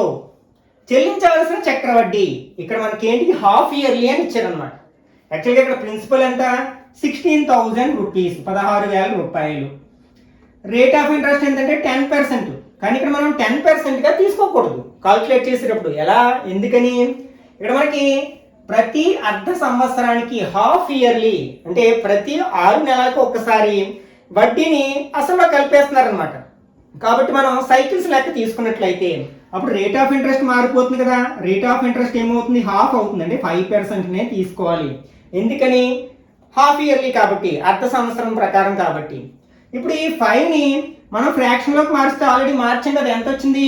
చెల్లించవలసిన చక్రవడ్డీ. ఇక్కడ మనకి ఏంటి, హాఫ్ ఇయర్లీ అని ఇచ్చారనమాట. యాక్చువల్గా ఇక్కడ ప్రిన్సిపల్ ఎంత 16,000 రూపీస్, 16,000 రూపాయలు. రేట్ ఆఫ్ ఇంట్రెస్ట్ ఏంటంటే 10%. కానీ ఇక్కడ మనం 10%గా తీసుకోకూడదు కాల్కులేట్ చేసేటప్పుడు. ఎలా, ఎందుకని, ఇక్కడ మనకి ప్రతి అర్ధ సంవత్సరానికి హాఫ్ ఇయర్లీ అంటే ప్రతి 6 నెలలకు ఒకసారి వడ్డీని అసలు కలిపేస్తున్నారు అనమాట. కాబట్టి మనం సైకిల్స్ లెక్క తీసుకున్నట్లయితే అప్పుడు రేట్ ఆఫ్ ఇంట్రెస్ట్ మారిపోతుంది కదా, రేట్ ఆఫ్ ఇంట్రెస్ట్ ఏమవుతుంది, హాఫ్ అవుతుందండి, 5%నే తీసుకోవాలి. ఎందుకని, హాఫ్ ఇయర్లీ కాబట్టి, అర్ధ సంవత్సరం ప్రకారం కాబట్టి. ఇప్పుడు ఈ 5ని మనం ఫ్రాక్షన్లోకి మారిస్తే ఆల్రెడీ మార్చాం కదా, ఎంత వచ్చింది,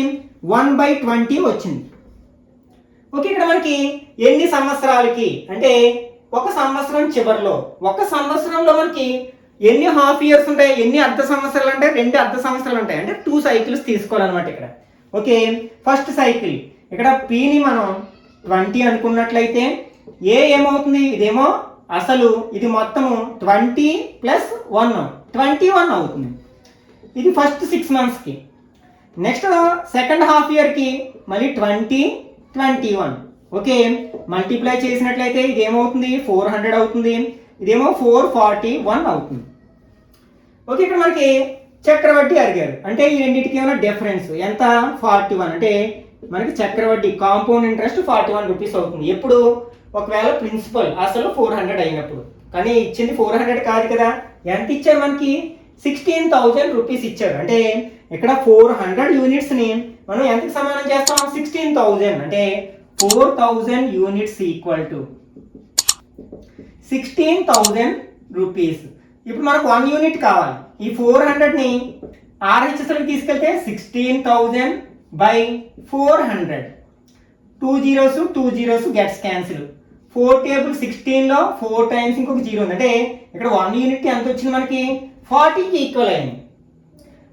1/20 వచ్చింది. ఓకే, ఇక్కడ మనకి ఎన్ని సంవత్సరాలకి అంటే ఒక సంవత్సరం చివరిలో, ఒక సంవత్సరంలో మనకి ఎన్ని హాఫ్ ఇయర్స్ ఉంటాయి, ఎన్ని అర్ధ సంవత్సరాలు అంటే 2 అర్ధ సంవత్సరాలు ఉంటాయి, అంటే 2 సైకిల్స్ తీసుకోవాలన్నమాట ఇక్కడ. ఓకే, ఫస్ట్ సైకిల్ ఇక్కడ పీని మనం 20 అనుకున్నట్లయితే ఏమవుతుంది, ఇదేమో అసలు ఇది మొత్తము 20 + 1 21 అవుతుంది. ఇది ఫస్ట్ 6 మంత్స్కి. నెక్స్ట్ సెకండ్ హాఫ్ ఇయర్కి మళ్ళీ 20 21. ఓకే, మల్టిప్లై చేసినట్లయితే ఇది ఏమవుతుంది, 400 అవుతుంది, ఇదేమో 441 అవుతుంది. ఓకే, ఇక్కడ మనకి చక్రవడ్డీ అడిగారు, అంటే ఈ రెండింటికి ఏమైనా డిఫరెన్స్ ఎంత, 41. అంటే మనకి చక్రవడ్డీ కాంపౌండ్ ఇంట్రెస్ట్ 41 రూపీస్ అవుతుంది. ఎప్పుడు, ఒకవేళ ప్రిన్సిపల్ అసలు 400 అయినప్పుడు. కానీ ఇచ్చింది 400 కాదు కదా, ఎంత ఇచ్చారు మనకి, 16,000 రూపీస్ ఇచ్చారు. అంటే ఇక్కడ 400 యూనిట్స్ని మనం ఎంతకి సమానం చేస్తాం, 16,000. అంటే 4,000 యూనిట్స్ ఈక్వల్ టు 16,000 రూపీస్. ఇప్పుడు మనకు 1 యూనిట్ కావాలి. ఈ 400ని ఆర్హెచ్ఎస్లోకి తీసుకెళ్తే 16,000/400. 2 zeros 2 zeros gets cancel. 4 table 16లో 4 టైమ్స్ ఇంకొక 0 ఉంది, అంటే ఇక్కడ 1 యూనిట్ ఎంత వచ్చింది మనకి, 40కి ఈక్వల్ అయింది.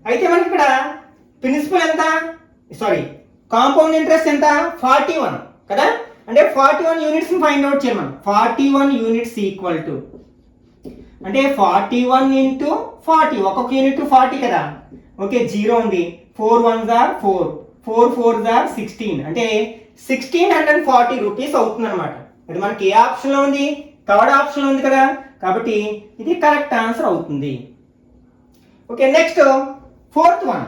అయితే మనకి ఇక్కడ ప్రిన్సిపల్ ఎంత, సారీ కాంపౌండ్ ఇంట్రెస్ట్ ఎంత, 41 కదా. అంటే 41 యూనిట్స్ని ఫైండ్ అవుట్ చేయాలి మనం. 41 యూనిట్స్ ఈక్వల్ టు, అంటే 41 × 40, ఒక్కొక్క యూనిట్ 40 కదా. ఓకే, 0 ఉంది, 4 1s are 4, 4 4s are 16, అంటే 1640 రూపీస్ అవుతుంది అనమాట. ఇది మనకి ఏ ఆప్షన్లో ఉంది, థర్డ్ ఆప్షన్లో ఉంది కదా, కాబట్టి ఇది కరెక్ట్ ఆన్సర్ అవుతుంది. ఓకే, నెక్స్ట్ 4th వన్,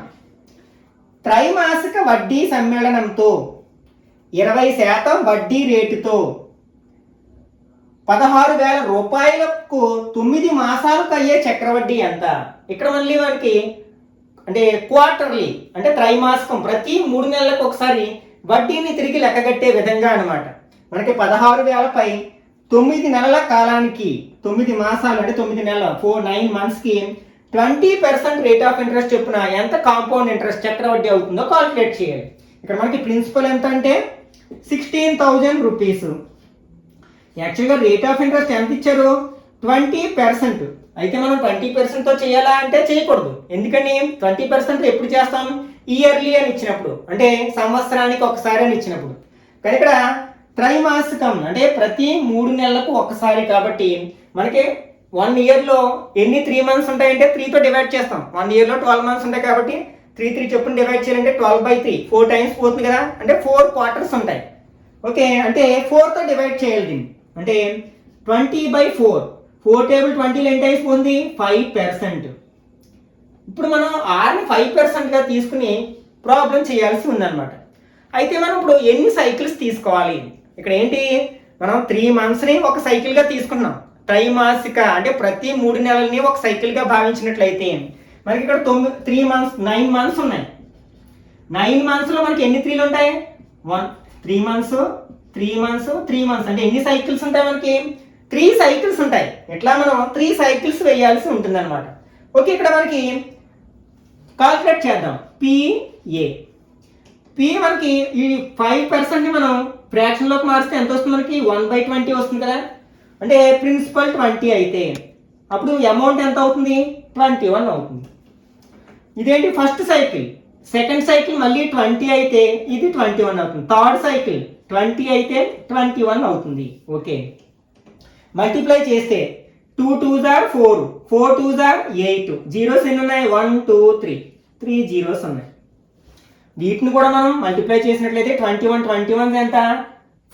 త్రైమాసిక వడ్డీ సమ్మేళనంతో 20% వడ్డీ రేటుతో 16,000 రూపాయలకు 9 మాసాలకు అయ్యే చక్రవడ్డీ ఎంత. ఇక్కడ మళ్ళీ మనకి అంటే క్వార్టర్లీ, అంటే త్రైమాసికం, ప్రతి 3 నెలలకు ఒకసారి వడ్డీని తిరిగి లెక్కగట్టే విధంగా అనమాట. మనకి 16,000పై 9 నెలల కాలానికి, 9 మాసాలు అంటే 9 నెలలు, 9 మంత్స్కి 20% రేట్ ఆఫ్ ఇంట్రెస్ట్ చొప్పున ఎంత కాంపౌండ్ ఇంట్రెస్ట్ చక్రవడ్డీ అవుతుందో కాల్కులేట్ చేయాలి. ఇక్కడ మనకి ప్రిన్సిపల్ ఎంత అంటే 16,000 రూపీస్. యాక్చువల్గా రేట్ ఆఫ్ ఇంట్రెస్ట్ ఎంత ఇచ్చారు, 20%. అయితే మనం 20%తో చేయాలా అంటే చేయకూడదు. ఎందుకని, 20% ఎప్పుడు చేస్తాం, ఇయర్లీ అని ఇచ్చినప్పుడు, అంటే సంవత్సరానికి ఒకసారి అని ఇచ్చినప్పుడు. కానీ ఇక్కడ త్రైమాసికం అంటే ప్రతి 3 నెలలకు ఒకసారి కాబట్టి మనకి 1 ఇయర్లో ఎన్ని 3 మంత్స్ ఉంటాయంటే 3తో డివైడ్ చేస్తాం. 1 ఇయర్లో 12 మంత్స్ ఉంటాయి కాబట్టి 3 చొప్పున డివైడ్ చేయాలంటే 12/3, 4 టైమ్స్ పోతుంది కదా, అంటే 4 క్వార్టర్స్ ఉంటాయి. ఓకే, అంటే 4తో డివైడ్ చేయాలి దీన్ని, అంటే 20/4, 4 టేబుల్ 20లో ఎంత అయిపోతుంది, 5%. ఇప్పుడు మనం ఆర్ని 5%గా తీసుకుని ప్రాబ్లం చేయాల్సి ఉందన్నమాట. అయితే మనం ఇప్పుడు ఎన్ని సైకిల్స్ తీసుకోవాలి, ఇక్కడ ఏంటి, మనం 3 మంత్స్ని ఒక సైకిల్గా తీసుకున్నాం. త్రైమాసిక అంటే ప్రతి 3 నెలలని ఒక సైకిల్గా భావించినట్లయితే మనకి ఇక్కడ 3 మంత్స్ 9 మంత్స్ ఉన్నాయి. 9 మంత్స్లో మనకి ఎన్ని 3లు ఉంటాయి, 3 మంత్స్ 3 మంత్స్ 3 మంత్స్, అంటే ఎన్ని సైకిల్స్ ఉంటాయి మనకి, 3 సైకిల్స్ ఉంటాయి. ఇట్లా మనం 3 సైకిల్స్ వేయాల్సి ఉంటుంది అనమాట. ఓకే, ఇక్కడ మనకి కాల్కులేట్ చేద్దాం. పి మనకి ఈ 5%ని మనం ఫ్రాక్షన్లోకి మారిస్తే ఎంత వస్తుంది మనకి, 1/20 వస్తుంది కదా. అంటే ప్రిన్సిపల్ 20 అయితే అప్పుడు అమౌంట్ ఎంత అవుతుంది, 21 అవుతుంది. ఇదేంటి ఫస్ట్ సైకిల్. సెకండ్ సైకిల్ మళ్ళీ 20 అయితే ఇది 21 అవుతుంది. థర్డ్ సైకిల్ 20 అయితే 21 అవుతుంది. ఓకే, మల్టిప్లై చేస్తే 2 2s are 4, 4 2s are 8, zeros ఎన్ని ఉన్నాయి, 1 2 3 జీరోస్ ఉన్నాయి. వీటిని కూడా మనం మల్టిప్లై చేసినట్లయితే 21 21 ఎంత,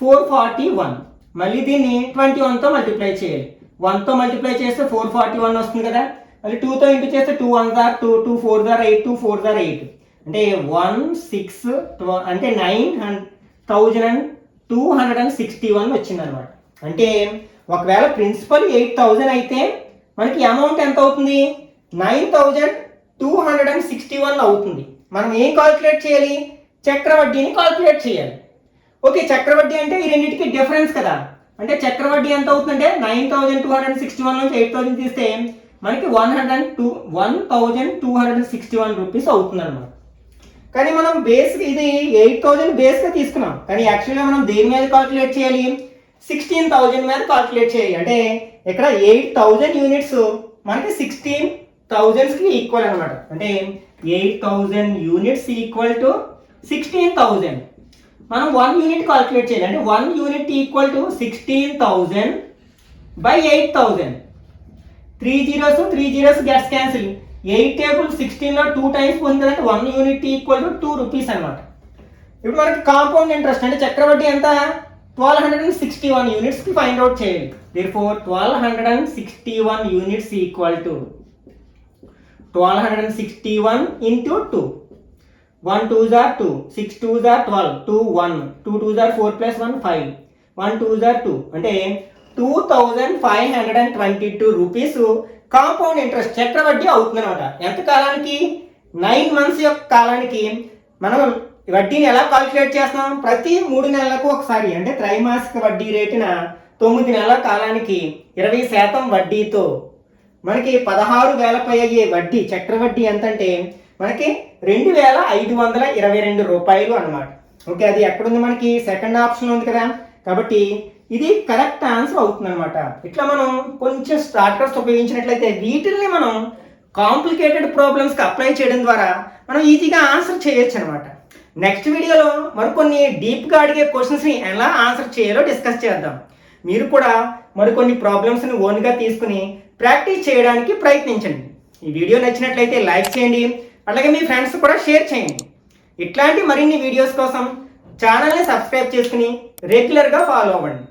441. మళ్ళీ దీన్ని 21తో మల్టిప్లై చేయాలి. 1తో మల్టిప్లై చేస్తే 441 వస్తుంది కదా. మళ్ళీ 2తో ఇంటూ చేస్తే 2 1s are 2, 2 4s are 8, 2 4s are 8, అంటే 1 6 అంటే 9,261 వచ్చింది అనమాట. అంటే ఒకవేళ ప్రిన్సిపల్ 8,000 అయితే మనకి అమౌంట్ ఎంత అవుతుంది, 9,261 అవుతుంది. మనం ఏం కాల్కులేట్ చేయాలి, చక్రవడ్డీని కాల్కులేట్ చేయాలి. ఓకే, చక్రవడ్డీ అంటే ఈ రెండింటికి డిఫరెన్స్ కదా. అంటే చక్రవడ్డీ ఎంత అవుతుందంటే 9261 నుంచి 8000 తీస్తే మనకి 1261 రూపీస్ అవుతుంది అనమాట. కానీ మనం బేస్ ఇది 8000 బేస్గా తీసుకున్నాం, కానీ యాక్చువల్గా మనం దేని మీద కాల్కులేట్ చేయాలి, 16,000 మీద కాల్కులేట్ చేయాలి. అంటే ఇక్కడ 8000 యూనిట్స్ మనకి 16,000కి ఈక్వల్ అనమాట. అంటే 8000 యూనిట్స్ ఈక్వల్ టు 16,000. మనం 1 యూనిట్ కాల్కులేట్ చేయాలి. అంటే 1 unit equal to 16,000 by 8,000. 3 zeros gets cancel. 8 table 16లో 2 టైమ్స్ పోతుంది అంటే 1 యూనిట్ ఈక్వల్ టు 2 రూపీస్ అనమాట. ఇప్పుడు మనకి కాంపౌండ్ ఇంట్రెస్ట్ అంటే చక్రవడ్డీ ఎంత, 1261 యూనిట్స్కి ఫైండ్ అవుట్ చేయాలి. therefore 1261 units equal to 1261 into 2. 1 2s are 2, 6 2s are 12, 2 1, 2 2s are 4 plus 1 5, 1 2s are 2. అంటే 2522 రూపీస్ కాంపౌండ్ ఇంట్రెస్ట్ చక్రవడ్డీ అవుతుంది అనమాట. ఎంత కాలానికి, 9 months యొక్క కాలానికి. మనం వడ్డీని ఎలా కాల్కులేట్ చేస్తాం, ప్రతి 3 నెలలకు ఒకసారి. అంటే త్రైమాసిక వడ్డీ రేటున 9 నెలల కాలానికి 20% వడ్డీతో మనకి 16,000పై అయ్యే వడ్డీ చక్రవడ్డీ ఎంతంటే మనకి 2,522 రూపాయలు అనమాట. ఓకే, అది ఎక్కడుంది, మనకి సెకండ్ ఆప్షన్ ఉంది కదా, కాబట్టి ఇది కరెక్ట్ ఆన్సర్ అవుతుంది అనమాట. ఇట్లా మనం కొంచెం స్టార్టర్స్ ఉపయోగించినట్లయితే వీటిల్ని మనం కాంప్లికేటెడ్ ప్రాబ్లమ్స్కి అప్లై చేయడం ద్వారా మనం ఈజీగా ఆన్సర్ చేయొచ్చు అనమాట. నెక్స్ట్ వీడియోలో మరికొన్ని డీప్గా అడిగే క్వశ్చన్స్ని ఎలా ఆన్సర్ చేయాలో డిస్కస్ చేద్దాం. మీరు కూడా మరికొన్ని ప్రాబ్లమ్స్ని ఓన్గా తీసుకుని ప్రాక్టీస్ చేయడానికి ప్రయత్నించండి. ఈ వీడియో నచ్చినట్లయితే లైక్ చేయండి, అలాగే మీ ఫ్రెండ్స్ కూడా షేర్ చేయండి. ఇట్లాంటి మరిన్ని వీడియోస్ కోసం ఛానల్ని సబ్స్క్రైబ్ చేసుకుని రెగ్యులర్గా ఫాలో అవ్వండి.